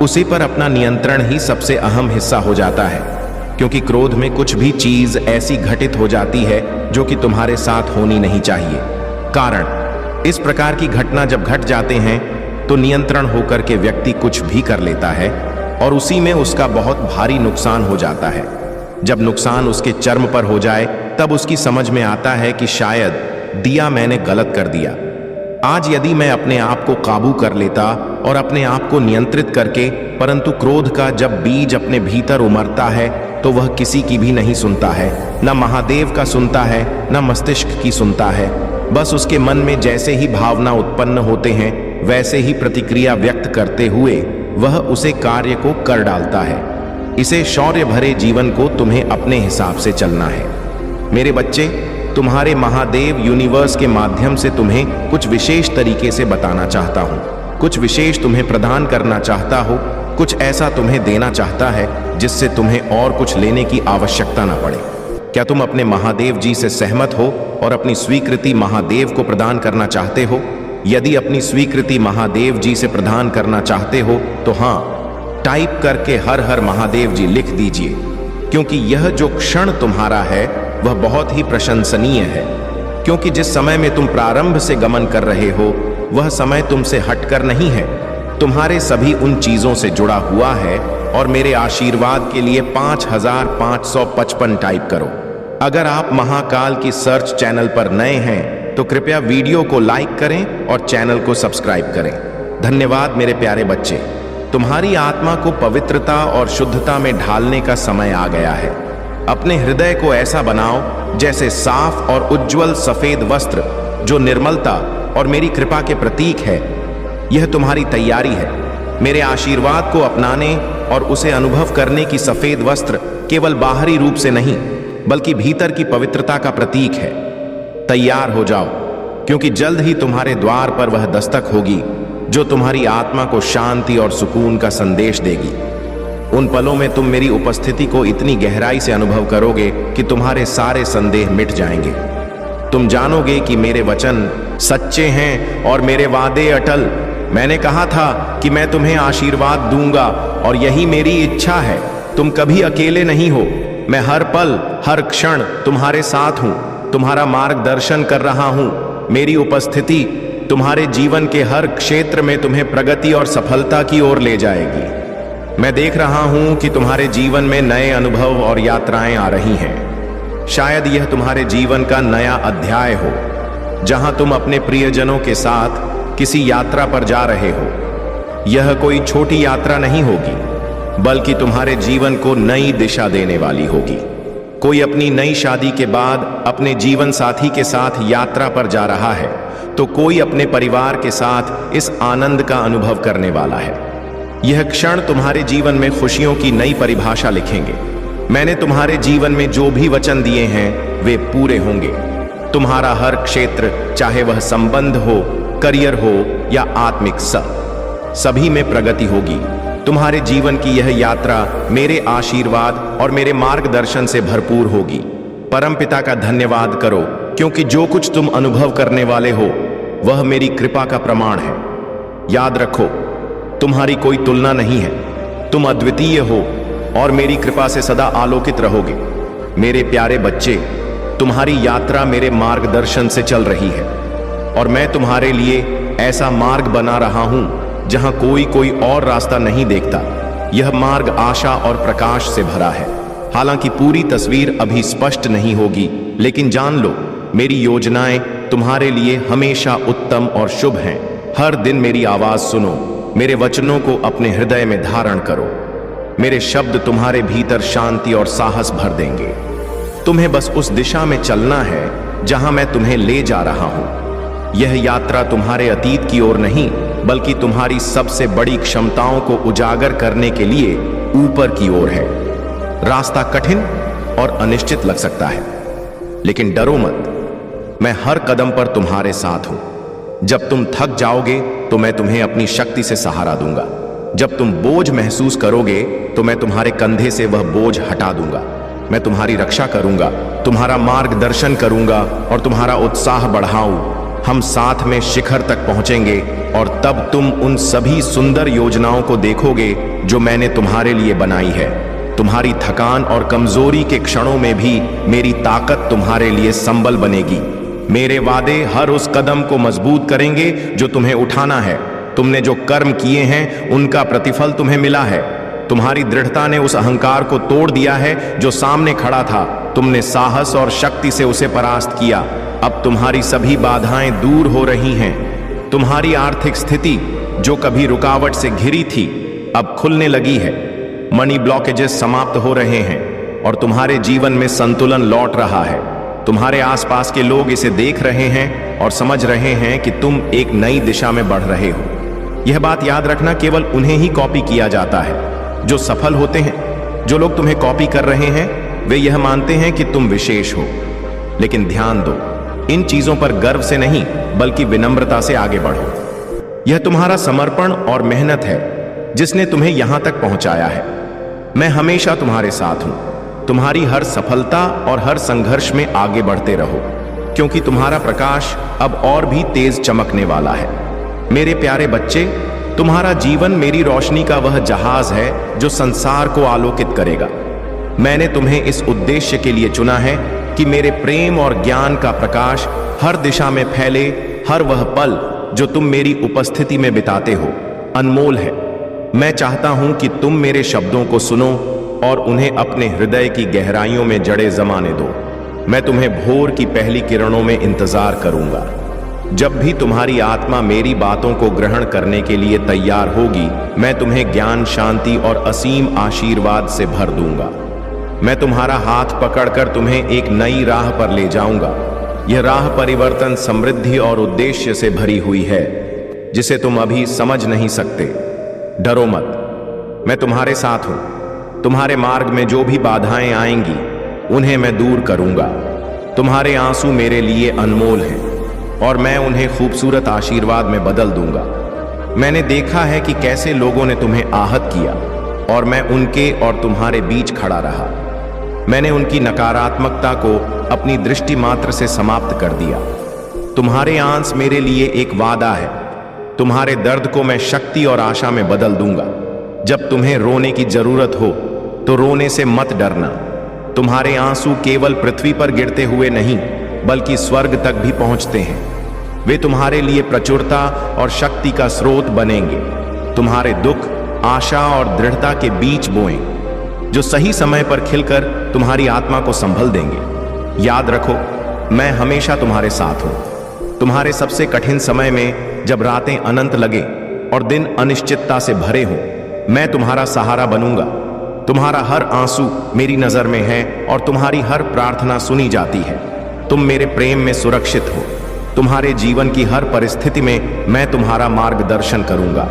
उसी पर अपना नियंत्रण ही सबसे अहम हिस्सा हो जाता है, क्योंकि क्रोध में कुछ भी चीज ऐसी घटित हो जाती है जो कि तुम्हारे साथ होनी नहीं चाहिए। कारण, इस प्रकार की घटना जब घट जाते हैं तो नियंत्रण होकर के व्यक्ति कुछ भी कर लेता है और उसी में उसका बहुत भारी नुकसान हो जाता है। जब नुकसान उसके चरम पर हो जाए तब उसकी समझ में आता है कि शायद दिया मैंने गलत कर दिया। आज यदि मैं अपने आप को काबू कर लेता और अपने आप को नियंत्रित करके, परंतु क्रोध का जब बीज अपने भीतर उमड़ता है तो वह किसी की भी नहीं सुनता है, न महादेव का सुनता है, न मस्तिष्क की सुनता है। बस उसके मन में जैसे ही भावना उत्पन्न होते हैं वैसे ही प्रतिक्रिया व्यक्त करते हुए वह उसे कार्य को कर डालता है। इसे शौर्य भरे जीवन को तुम्हें अपने हिसाब से चलना है। मेरे बच्चे, तुम्हारे महादेव यूनिवर्स के माध्यम से तुम्हें कुछ विशेष तरीके से बताना चाहता हूँ, कुछ विशेष तुम्हें प्रदान करना चाहता हो, कुछ ऐसा तुम्हें देना चाहता है जिससे तुम्हें और कुछ लेने की आवश्यकता ना पड़े। क्या तुम अपने महादेव जी से सहमत हो और अपनी स्वीकृति महादेव को प्रदान करना चाहते हो? यदि अपनी स्वीकृति महादेव जी से प्रदान करना चाहते हो तो हाँ, टाइप करके हर हर महादेव जी लिख दीजिए, क्योंकि यह जो क्षण तुम्हारा है वह बहुत ही प्रशंसनीय है। क्योंकि जिस समय में तुम प्रारंभ से गमन कर रहे हो वह समय तुमसे हटकर नहीं है, तुम्हारे सभी उन चीजों से जुड़ा हुआ है। और मेरे आशीर्वाद के लिए 5555 टाइप करो। अगर आप महाकाल की सर्च चैनल पर नए हैं तो कृपया वीडियो को लाइक करें और चैनल को सब्सक्राइब करें। धन्यवाद मेरे प्यारे बच्चे। तुम्हारी आत्मा को पवित्रता और शुद्धता में ढालने का समय आ गया है। अपने हृदय को ऐसा बनाओ जैसे साफ और उज्जवल सफेद वस्त्र जो निर्मलता और मेरी कृपा के प्रतीक है। यह तुम्हारी तैयारी है मेरे आशीर्वाद को अपनाने और उसे अनुभव करने की। सफेद वस्त्र केवल बाहरी रूप से नहीं बल्कि भीतर की पवित्रता का प्रतीक है। तैयार हो जाओ, क्योंकि जल्द ही तुम्हारे द्वार पर वह दस्तक होगी जो तुम्हारी आत्मा को शांति और सुकून का संदेश देगी। उन पलों में तुम मेरी उपस्थिति को इतनी गहराई से अनुभव करोगे कि तुम्हारे सारे संदेह मिट जाएंगे। तुम जानोगे कि मेरे वचन सच्चे हैं और मेरे वादे अटल। मैंने कहा था कि मैं तुम्हें आशीर्वाद दूंगा और यही मेरी इच्छा है। तुम कभी अकेले नहीं हो। मैं हर पल हर क्षण तुम्हारे साथ हूं, तुम्हारा मार्गदर्शन कर रहा हूं। मेरी उपस्थिति तुम्हारे जीवन के हर क्षेत्र में तुम्हें प्रगति और सफलता की ओर ले जाएगी। मैं देख रहा हूं कि तुम्हारे जीवन में नए अनुभव और यात्राएं आ रही हैं। शायद यह तुम्हारे जीवन का नया अध्याय हो, जहां तुम अपने प्रियजनों के साथ किसी यात्रा पर जा रहे हो। यह कोई छोटी यात्रा नहीं होगी, बल्कि तुम्हारे जीवन को नई दिशा देने वाली होगी। कोई अपनी नई शादी के बाद अपने जीवन साथी के साथ यात्रा पर जा रहा है, तो कोई अपने परिवार के साथ इस आनंद का अनुभव करने वाला है। यह क्षण तुम्हारे जीवन में खुशियों की नई परिभाषा लिखेंगे। मैंने तुम्हारे जीवन में जो भी वचन दिए हैं वे पूरे होंगे। तुम्हारा हर क्षेत्र, चाहे वह संबंध हो, करियर हो या आत्मिक सभी में प्रगति होगी। तुम्हारे जीवन की यह यात्रा मेरे आशीर्वाद और मेरे मार्गदर्शन से भरपूर होगी। परमपिता का धन्यवाद करो, क्योंकि जो कुछ तुम अनुभव करने वाले हो वह मेरी कृपा का प्रमाण है। याद रखो, तुम्हारी कोई तुलना नहीं है। तुम अद्वितीय हो और मेरी कृपा से सदा आलोकित रहोगे। मेरे प्यारे बच्चे, तुम्हारी यात्रा मेरे मार्गदर्शन से चल रही है और मैं तुम्हारे लिए ऐसा मार्ग बना रहा हूं जहां कोई और रास्ता नहीं देखता। यह मार्ग आशा और प्रकाश से भरा है। हालांकि पूरी तस्वीर अभी स्पष्ट नहीं होगी, लेकिन जान लो, मेरी योजनाएं तुम्हारे लिए हमेशा उत्तम और शुभ हैं। हर दिन मेरी आवाज सुनो, मेरे वचनों को अपने हृदय में धारण करो। मेरे शब्द तुम्हारे भीतर शांति और साहस भर देंगे। तुम्हें बस उस दिशा में चलना है जहां मैं तुम्हें ले जा रहा हूं। यह यात्रा तुम्हारे अतीत की ओर नहीं, बल्कि तुम्हारी सबसे बड़ी क्षमताओं को उजागर करने के लिए ऊपर की ओर है। रास्ता कठिन और अनिश्चित लग सकता है, लेकिन डरो मत, मैं हर कदम पर तुम्हारे साथ हूं। जब तुम थक जाओगे तो मैं तुम्हें अपनी शक्ति से सहारा दूंगा। जब तुम बोझ महसूस करोगे तो मैं तुम्हारे कंधे से वह बोझ हटा दूंगा। मैं तुम्हारी रक्षा करूंगा, तुम्हारा मार्गदर्शन करूंगा और तुम्हारा उत्साह बढ़ाऊं। हम साथ में शिखर तक पहुंचेंगे और तब तुम उन सभी सुंदर योजनाओं को देखोगे जो मैंने तुम्हारे लिए बनाई है। तुम्हारी थकान और कमजोरी के क्षणों में भी मेरी ताकत तुम्हारे लिए संबल बनेगी। मेरे वादे हर उस कदम को मजबूत करेंगे जो तुम्हें उठाना है। तुमने जो कर्म किए हैं उनका प्रतिफल तुम्हें मिला है। तुम्हारी दृढ़ता ने उस अहंकार को तोड़ दिया है जो सामने खड़ा था। तुमने साहस और शक्ति से उसे परास्त किया। अब तुम्हारी सभी बाधाएं दूर हो रही हैं। तुम्हारी आर्थिक स्थिति जो कभी रुकावट से घिरी थी, अब खुलने लगी है। मनी ब्लॉकेजेस समाप्त हो रहे हैं और तुम्हारे जीवन में संतुलन लौट रहा है। तुम्हारे आसपास के लोग इसे देख रहे हैं और समझ रहे हैं कि तुम एक नई दिशा में बढ़ रहे हो। यह बात याद रखना, केवल उन्हें ही कॉपी किया जाता है जो सफल होते हैं। जो लोग तुम्हें कॉपी कर रहे हैं वे यह मानते हैं कि तुम विशेष हो। लेकिन ध्यान दो, इन चीजों पर गर्व से नहीं बल्कि विनम्रता से आगे बढ़ो। यह तुम्हारा समर्पण और मेहनत है जिसने तुम्हें यहां तक पहुंचाया है। मैं हमेशा तुम्हारे साथ हूं। तुम्हारी हर सफलता और हर संघर्ष में आगे बढ़ते रहो, क्योंकि तुम्हारा प्रकाश अब और भी तेज चमकने वाला है। मेरे प्यारे बच्चे, तुम्हारा जीवन मेरी रोशनी का वह जहाज है जो संसार को आलोकित करेगा। मैंने तुम्हें इस उद्देश्य के लिए चुना है कि मेरे प्रेम और ज्ञान का प्रकाश हर दिशा में फैले। हर वह पल जो तुम मेरी उपस्थिति में बिताते हो अनमोल है। मैं चाहता हूं कि तुम मेरे शब्दों को सुनो और उन्हें अपने हृदय की गहराइयों में जड़ें जमाने दो। मैं तुम्हें भोर की पहली किरणों में इंतजार करूंगा। जब भी तुम्हारी आत्मा मेरी बातों को ग्रहण करने के लिए तैयार होगी, मैं तुम्हें ज्ञान, शांति और असीम आशीर्वाद से भर दूंगा। मैं तुम्हारा हाथ पकड़कर तुम्हें एक नई राह पर ले जाऊंगा। यह राह परिवर्तन, समृद्धि और उद्देश्य से भरी हुई है, जिसे तुम अभी समझ नहीं सकते। डरो मत, मैं तुम्हारे साथ हूं। तुम्हारे मार्ग में जो भी बाधाएं आएंगी उन्हें मैं दूर करूंगा। तुम्हारे आंसू मेरे लिए अनमोल हैं और मैं उन्हें खूबसूरत आशीर्वाद में बदल दूंगा। मैंने देखा है कि कैसे लोगों ने तुम्हें आहत किया और मैं उनके और तुम्हारे बीच खड़ा रहा। मैंने उनकी नकारात्मकता को अपनी दृष्टि मात्र से समाप्त कर दिया। तुम्हारे आंस मेरे लिए एक वादा है। तुम्हारे दर्द को मैं शक्ति और आशा में बदल दूंगा। जब तुम्हें रोने की जरूरत हो तो रोने से मत डरना। तुम्हारे आंसू केवल पृथ्वी पर गिरते हुए नहीं बल्कि स्वर्ग तक भी पहुंचते हैं। वे तुम्हारे लिए प्रचुरता और शक्ति का स्रोत बनेंगे। तुम्हारे दुख, आशा और दृढ़ता के बीज बोएं, जो सही समय पर खिलकर तुम्हारी आत्मा को संभल देंगे। याद रखो, मैं हमेशा तुम्हारे साथ हूं। तुम्हारे सबसे कठिन समय में, जब रातें अनंत लगे और दिन अनिश्चितता से भरे हों, मैं तुम्हारा सहारा बनूंगा। तुम्हारा हर आंसू मेरी नजर में है और तुम्हारी हर प्रार्थना सुनी जाती है। तुम मेरे प्रेम में सुरक्षित हो। तुम्हारे जीवन की हर परिस्थिति में मैं तुम्हारा मार्गदर्शन करूंगा।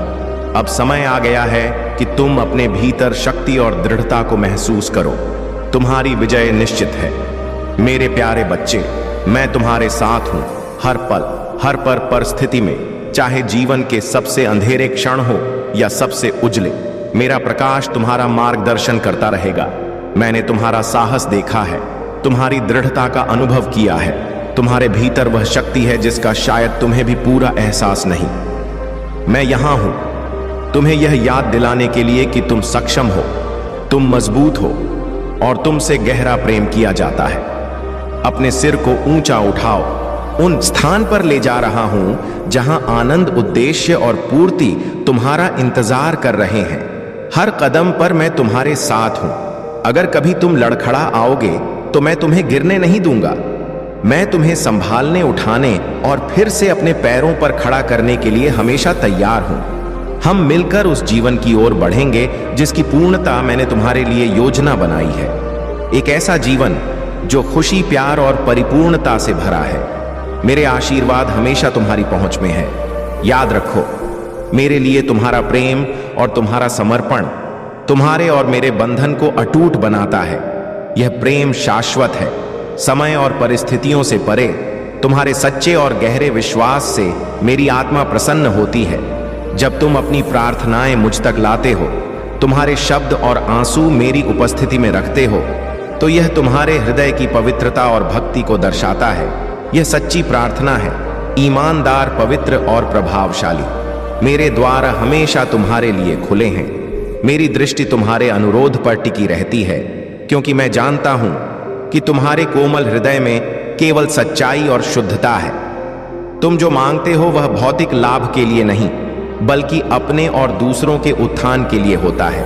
अब समय आ गया है कि तुम अपने भीतर शक्ति और दृढ़ता को महसूस करो। तुम्हारी विजय निश्चित है। मेरे प्यारे बच्चे, मैं तुम्हारे साथ हूं, हर पल, हर परिस्थिति में, चाहे जीवन के सबसे अंधेरे क्षण हो या सबसे उजले। मेरा प्रकाश तुम्हारा मार्गदर्शन करता रहेगा। मैंने तुम्हारा साहस देखा है, तुम्हारी दृढ़ता का अनुभव किया है। तुम्हारे भीतर वह शक्ति है जिसका शायद तुम्हें भी पूरा एहसास नहीं। मैं यहां हूं तुम्हें यह याद दिलाने के लिए कि तुम सक्षम हो, तुम मजबूत हो और तुमसे गहरा प्रेम किया जाता है। अपने सिर को ऊंचा उठाओ, उन स्थान पर ले जा रहा हूं जहां आनंद, उद्देश्य और पूर्ति तुम्हारा इंतजार कर रहे हैं। हर कदम पर मैं तुम्हारे साथ हूं। अगर कभी तुम लड़खड़ा आओगे तो मैं तुम्हें गिरने नहीं दूंगा। मैं तुम्हें संभालने, उठाने और फिर से अपने पैरों पर खड़ा करने के लिए हमेशा तैयार हूं। हम मिलकर उस जीवन की ओर बढ़ेंगे जिसकी पूर्णता मैंने तुम्हारे लिए योजना बनाई है। एक ऐसा जीवन जो खुशी, प्यार और परिपूर्णता से भरा है। मेरे आशीर्वाद हमेशा तुम्हारी पहुंच में है। याद रखो, मेरे लिए तुम्हारा प्रेम और तुम्हारा समर्पण तुम्हारे और मेरे बंधन को अटूट बनाता है। यह प्रेम शाश्वत है, समय और परिस्थितियों से परे। तुम्हारे सच्चे और गहरे विश्वास से मेरी आत्मा प्रसन्न होती है। जब तुम अपनी प्रार्थनाएं मुझ तक लाते हो, तुम्हारे शब्द और आंसू मेरी उपस्थिति में रखते हो, तो यह तुम्हारे हृदय की पवित्रता और भक्ति को दर्शाता है। यह सच्ची प्रार्थना है, ईमानदार, पवित्र और प्रभावशाली। मेरे द्वार हमेशा तुम्हारे लिए खुले हैं। मेरी दृष्टि तुम्हारे अनुरोध पर टिकी रहती है, क्योंकि मैं जानता हूं कि तुम्हारे कोमल हृदय में केवल सच्चाई और शुद्धता है। तुम जो मांगते हो वह भौतिक लाभ के लिए नहीं, बल्कि अपने और दूसरों के उत्थान के लिए होता है।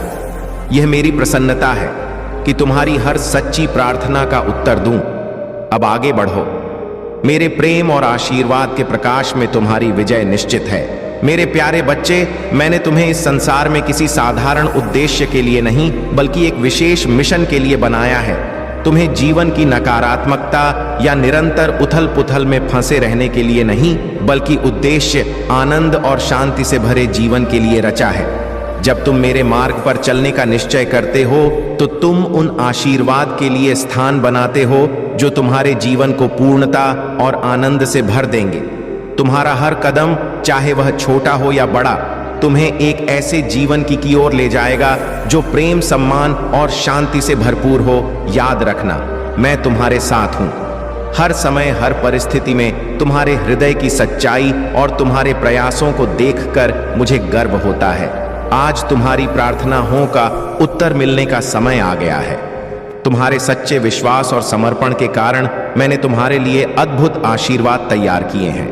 यह मेरी प्रसन्नता है कि तुम्हारी हर सच्ची प्रार्थना का उत्तर दूं। अब आगे बढ़ो। मेरे प्रेम और आशीर्वाद के प्रकाश में तुम्हारी विजय निश्चित है। मेरे प्यारे बच्चे, मैंने तुम्हें इस संसार में किसी साधारण उद्देश्य के लिए नहीं, बल्कि एक विशेष मिशन के लिए बनाया है। तुम्हें जीवन की नकारात्मकता या निरंतर उथल पुथल में फंसे रहने के लिए नहीं, बल्कि उद्देश्य, आनंद और शांति से भरे जीवन के लिए रचा है। जब तुम मेरे मार्ग पर चलने का निश्चय करते हो तो तुम उन आशीर्वाद के लिए स्थान बनाते हो जो तुम्हारे जीवन को पूर्णता और आनंद से भर देंगे। तुम्हारा हर कदम, चाहे वह छोटा हो या बड़ा, तुम्हें एक ऐसे जीवन की ओर ले जाएगा जो प्रेम, सम्मान और शांति से भरपूर हो। याद रखना, मैं तुम्हारे साथ हूं। हर समय, हर परिस्थिति में तुम्हारे हृदय की सच्चाई और तुम्हारे प्रयासों को देखकर मुझे गर्व होता है। आज तुम्हारी प्रार्थनाओं का उत्तर मिलने का समय आ गया है। तुम्हारे सच्चे विश्वास और समर्पण के कारण मैंने तुम्हारे लिए अद्भुत आशीर्वाद तैयार किए हैं।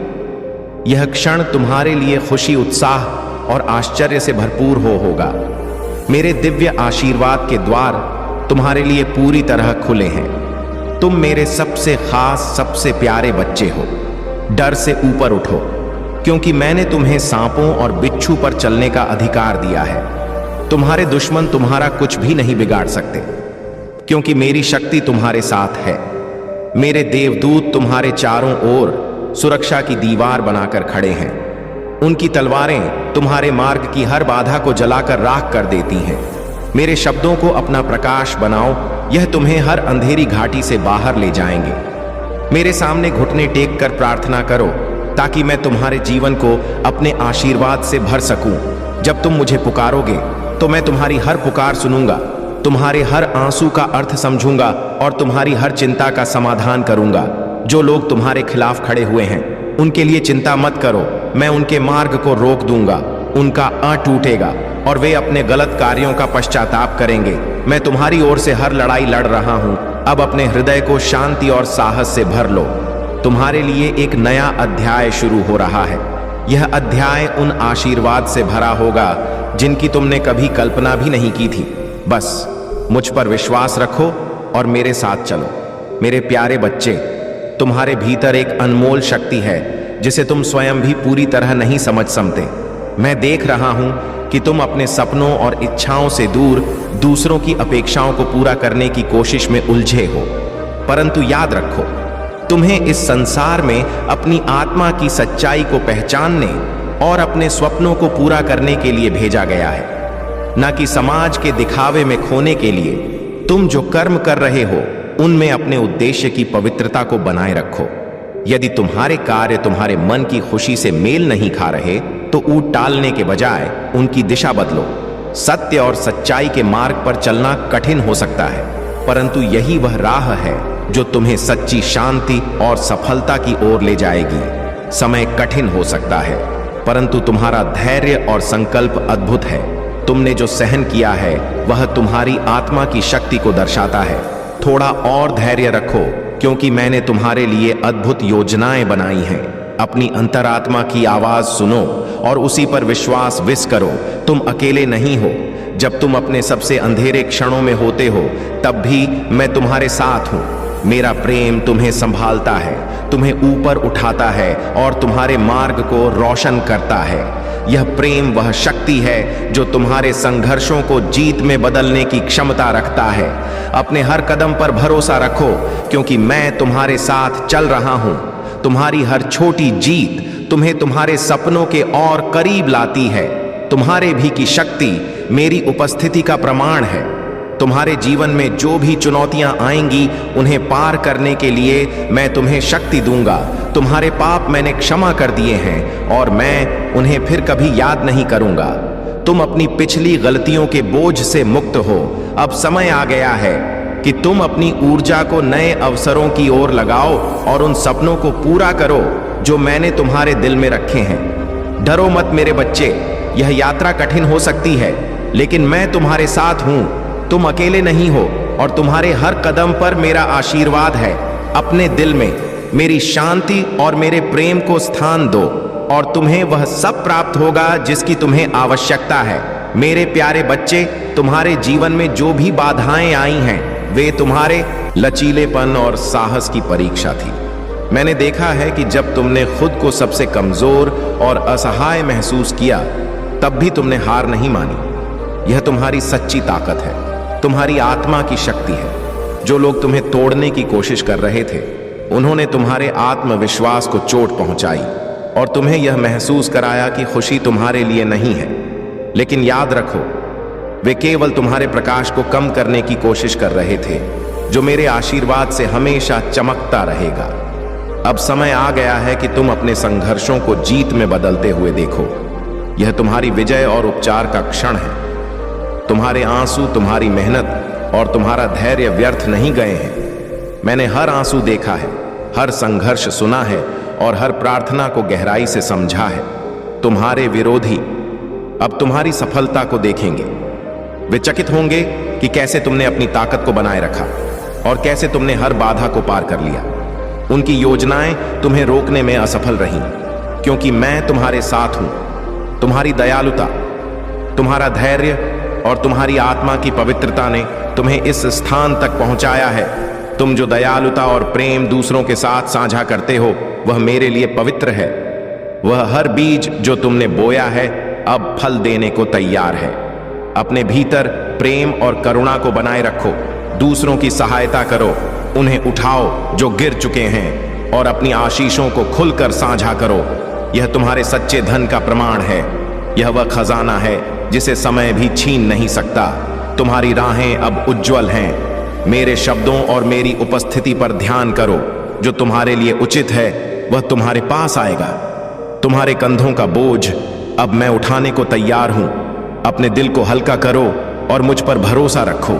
यह क्षण तुम्हारे लिए खुशी, उत्साह और आश्चर्य से भरपूर होगा। मेरे दिव्य आशीर्वाद के द्वार तुम्हारे लिए पूरी तरह खुले हैं। तुम मेरे सबसे खास, सबसे प्यारे बच्चे हो। डर से ऊपर उठो, क्योंकि मैंने तुम्हें सांपों और बिच्छू पर चलने का अधिकार दिया है। तुम्हारे दुश्मन तुम्हारा कुछ भी नहीं बिगाड़ सकते, क्योंकि मेरी शक्ति तुम्हारे साथ है। मेरे देवदूत तुम्हारे चारों ओर सुरक्षा की दीवार बनाकर खड़े हैं। उनकी तलवारें तुम्हारे मार्ग की हर बाधा को जलाकर राख कर देती हैं। मेरे शब्दों को अपना प्रकाश बनाओ, यह तुम्हें हर अंधेरी घाटी से बाहर ले जाएंगे। मेरे सामने घुटने टेक कर प्रार्थना करो, ताकि मैं तुम्हारे जीवन को अपने आशीर्वाद से भर सकूं। जब तुम मुझे पुकारोगे तो मैं तुम्हारी हर पुकार सुनूंगा, तुम्हारे हर आंसू का अर्थ समझूंगा और तुम्हारी हर चिंता का समाधान करूंगा। जो लोग तुम्हारे खिलाफ खड़े हुए हैं, उनके लिए चिंता मत करो। मैं उनके मार्ग को रोक दूंगा, उनका टूटेगा और वे अपने गलत कार्यों का पश्चाताप करेंगे। मैं तुम्हारी ओर से हर लड़ाई लड़ रहा हूं। अब अपने हृदय को शांति और साहस से भर लो। तुम्हारे लिए एक नया अध्याय शुरू हो रहा है। यह अध्याय उन आशीर्वाद से भरा होगा जिनकी तुमने कभी कल्पना भी नहीं की थी। बस मुझ पर विश्वास रखो और मेरे साथ चलो। मेरे प्यारे बच्चे, तुम्हारे भीतर एक अनमोल शक्ति है जिसे तुम स्वयं भी पूरी तरह नहीं समझ सकते। मैं देख रहा हूं कि तुम अपने सपनों और इच्छाओं से दूर दूसरों की अपेक्षाओं को पूरा करने की कोशिश में उलझे हो। परंतु याद रखो, तुम्हें इस संसार में अपनी आत्मा की सच्चाई को पहचानने और अपने स्वप्नों को पूरा करने के लिए भेजा गया है, न कि समाज के दिखावे में खोने के लिए। तुम जो कर्म कर रहे हो, उनमें अपने उद्देश्य की पवित्रता को बनाए रखो। यदि तुम्हारे कार्य तुम्हारे मन की खुशी से मेल नहीं खा रहे तो ऊट टालने के बजाय उनकी दिशा बदलो। सत्य और सच्चाई के मार्ग पर चलना कठिन हो सकता है, परंतु यही वह राह है जो तुम्हें सच्ची शांति और सफलता की ओर ले जाएगी। समय कठिन हो सकता है, परंतु तुम्हारा धैर्य और संकल्प अद्भुत है। तुमने जो सहन किया है वह तुम्हारी आत्मा की शक्ति को दर्शाता है। थोड़ा और धैर्य रखो, क्योंकि मैंने तुम्हारे लिए अद्भुत योजनाएं बनाई हैं। अपनी अंतरात्मा की आवाज सुनो और उसी पर विश्वास विस करो। तुम अकेले नहीं हो। जब तुम अपने सबसे अंधेरे क्षणों में होते हो तब भी मैं तुम्हारे साथ हूं। मेरा प्रेम तुम्हें संभालता है, तुम्हें ऊपर उठाता है और तुम्हारे मार्ग को रोशन करता है। यह प्रेम वह शक्ति है जो तुम्हारे संघर्षों को जीत में बदलने की क्षमता रखता है। अपने हर कदम पर भरोसा रखो, क्योंकि मैं तुम्हारे साथ चल रहा हूं। तुम्हारी हर छोटी जीत तुम्हें तुम्हारे सपनों के और करीब लाती है। तुम्हारे भी की शक्ति मेरी उपस्थिति का प्रमाण है। तुम्हारे जीवन में जो भी चुनौतियां आएंगी उन्हें पार करने के लिए मैं तुम्हें शक्ति दूंगा। तुम्हारे पाप मैंने क्षमा कर दिए हैं और मैं उन्हें फिर कभी याद नहीं करूंगा। तुम अपनी पिछली गलतियों के बोझ से मुक्त हो। अब समय आ गया है कि तुम अपनी ऊर्जा को नए अवसरों की ओर लगाओ और उन सपनों को पूरा करो जो मैंने तुम्हारे दिल में रखे हैं। डरो मत मेरे बच्चे, यह यात्रा कठिन हो सकती है, लेकिन मैं तुम्हारे साथ हूं। तुम अकेले नहीं हो और तुम्हारे हर कदम पर मेरा आशीर्वाद है। अपने दिल में मेरी शांति और मेरे प्रेम को स्थान दो और तुम्हें वह सब प्राप्त होगा जिसकी तुम्हें आवश्यकता है। मेरे प्यारे बच्चे, तुम्हारे जीवन में जो भी बाधाएं आई हैं वे तुम्हारे लचीलेपन और साहस की परीक्षा थी। मैंने देखा है कि जब तुमने खुद को सबसे कमजोर और असहाय महसूस किया तब भी तुमने हार नहीं मानी। यह तुम्हारी सच्ची ताकत है, तुम्हारी आत्मा की शक्ति है। जो लोग तुम्हें तोड़ने की कोशिश कर रहे थे उन्होंने तुम्हारे आत्मविश्वास को चोट पहुंचाई और तुम्हें यह महसूस कराया कि खुशी तुम्हारे लिए नहीं है। लेकिन याद रखो, वे केवल तुम्हारे प्रकाश को कम करने की कोशिश कर रहे थे, जो मेरे आशीर्वाद से हमेशा चमकता रहेगा। अब समय आ गया है कि तुम अपने संघर्षों को जीत में बदलते हुए देखो। यह तुम्हारी विजय और उपचार का क्षण है। तुम्हारे आंसू, तुम्हारी मेहनत और तुम्हारा धैर्य व्यर्थ नहीं गए हैं। मैंने हर आंसू देखा है, हर संघर्ष सुना है और हर प्रार्थना को गहराई से समझा है। तुम्हारे विरोधी अब तुम्हारी सफलता को देखेंगे। वे चकित होंगे कि कैसे तुमने अपनी ताकत को बनाए रखा और कैसे तुमने हर बाधा को पार कर लिया। उनकी योजनाएं तुम्हें रोकने में असफल रहीं, क्योंकि मैं तुम्हारे साथ हूं। तुम्हारी दयालुता, तुम्हारा धैर्य और तुम्हारी आत्मा की पवित्रता ने तुम्हें इस स्थान तक पहुंचाया है। तुम जो दयालुता और प्रेम दूसरों के साथ साझा करते हो वह मेरे लिए पवित्र है। वह हर बीज जो तुमने बोया है अब फल देने को तैयार है। अपने भीतर प्रेम और करुणा को बनाए रखो। दूसरों की सहायता करो, उन्हें उठाओ जो गिर चुके हैं और अपनी आशीषों को खुलकर साझा करो। यह तुम्हारे सच्चे धन का प्रमाण है। यह वह खजाना है जिसे समय भी छीन नहीं सकता। तुम्हारी राहें अब उज्जवल हैं। मेरे शब्दों और मेरी उपस्थिति पर ध्यान करो। जो तुम्हारे लिए उचित है वह तुम्हारे पास आएगा। तुम्हारे कंधों का बोझ अब मैं उठाने को तैयार हूं। अपने दिल को हल्का करो और मुझ पर भरोसा रखो।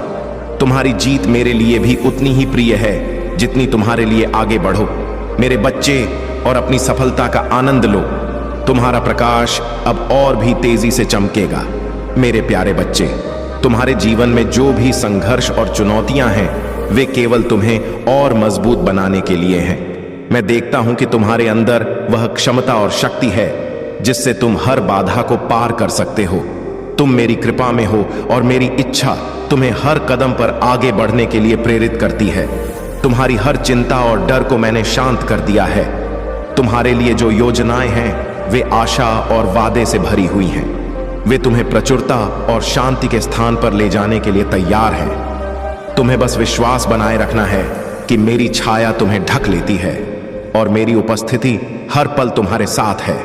तुम्हारी जीत मेरे लिए भी उतनी ही प्रिय है जितनी तुम्हारे लिए आगे बढ़ो। मेरे बच्चे, और अपनी सफलता का आनंद लो। तुम्हारा प्रकाश अब और भी तेजी से चमकेगा। मेरे प्यारे बच्चे, तुम्हारे जीवन में जो भी संघर्ष और चुनौतियां हैं वे केवल तुम्हें और मजबूत बनाने के लिए हैं। मैं देखता हूं कि तुम्हारे अंदर वह क्षमता और शक्ति है जिससे तुम हर बाधा को पार कर सकते हो। तुम मेरी कृपा में हो और मेरी इच्छा तुम्हें हर कदम पर आगे बढ़ने के लिए प्रेरित करती है। तुम्हारी हर चिंता और डर को मैंने शांत कर दिया है। तुम्हारे लिए जो योजनाएं हैं वे आशा और वादे से भरी हुई हैं। वे तुम्हें प्रचुरता और शांति के स्थान पर ले जाने के लिए तैयार हैं। तुम्हें बस विश्वास बनाए रखना है कि मेरी छाया तुम्हें ढक लेती है और मेरी उपस्थिति हर पल तुम्हारे साथ है।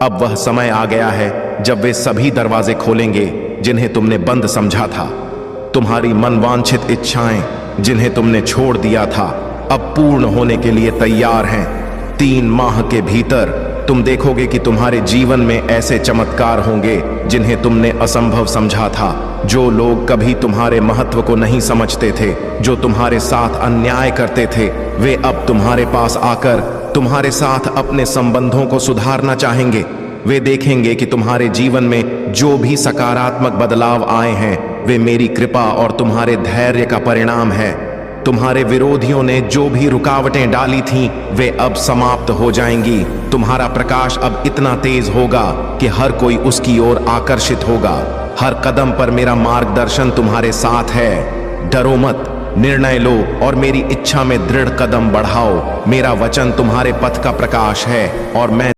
अब वह समय आ गया है जब वे सभी दरवाजे खोलेंगे जिन्हें तुमने बंद समझा था। तुम्हारी मनवांछित इच्छाएं जिन्हें तुमने छोड़ दिया था अब पूर्ण होने के लिए तैयार हैं। 3 माह के भीतर तुम देखोगे कि तुम्हारे जीवन में ऐसे चमत्कार होंगे जिन्हें तुमने असंभव समझा था। जो लोग कभी तुम्हारे महत्व को नहीं समझते थे, जो तुम्हारे साथ अन्याय करते थे, वे अब तुम्हारे पास आकर तुम्हारे साथ अपने संबंधों को सुधारना चाहेंगे। वे देखेंगे कि तुम्हारे जीवन में जो भी सकारात्मक बदलाव आए हैं वे मेरी कृपा और तुम्हारे धैर्य का परिणाम है। तुम्हारे विरोधियों ने जो भी रुकावटें डाली थीं वे अब समाप्त हो जाएंगी। तुम्हारा प्रकाश अब इतना तेज होगा कि हर कोई उसकी ओर आकर्षित होगा। हर कदम पर मेरा मार्गदर्शन तुम्हारे साथ है। डरो मत, निर्णय लो और मेरी इच्छा में दृढ़ कदम बढ़ाओ। मेरा वचन तुम्हारे पथ का प्रकाश है और मैं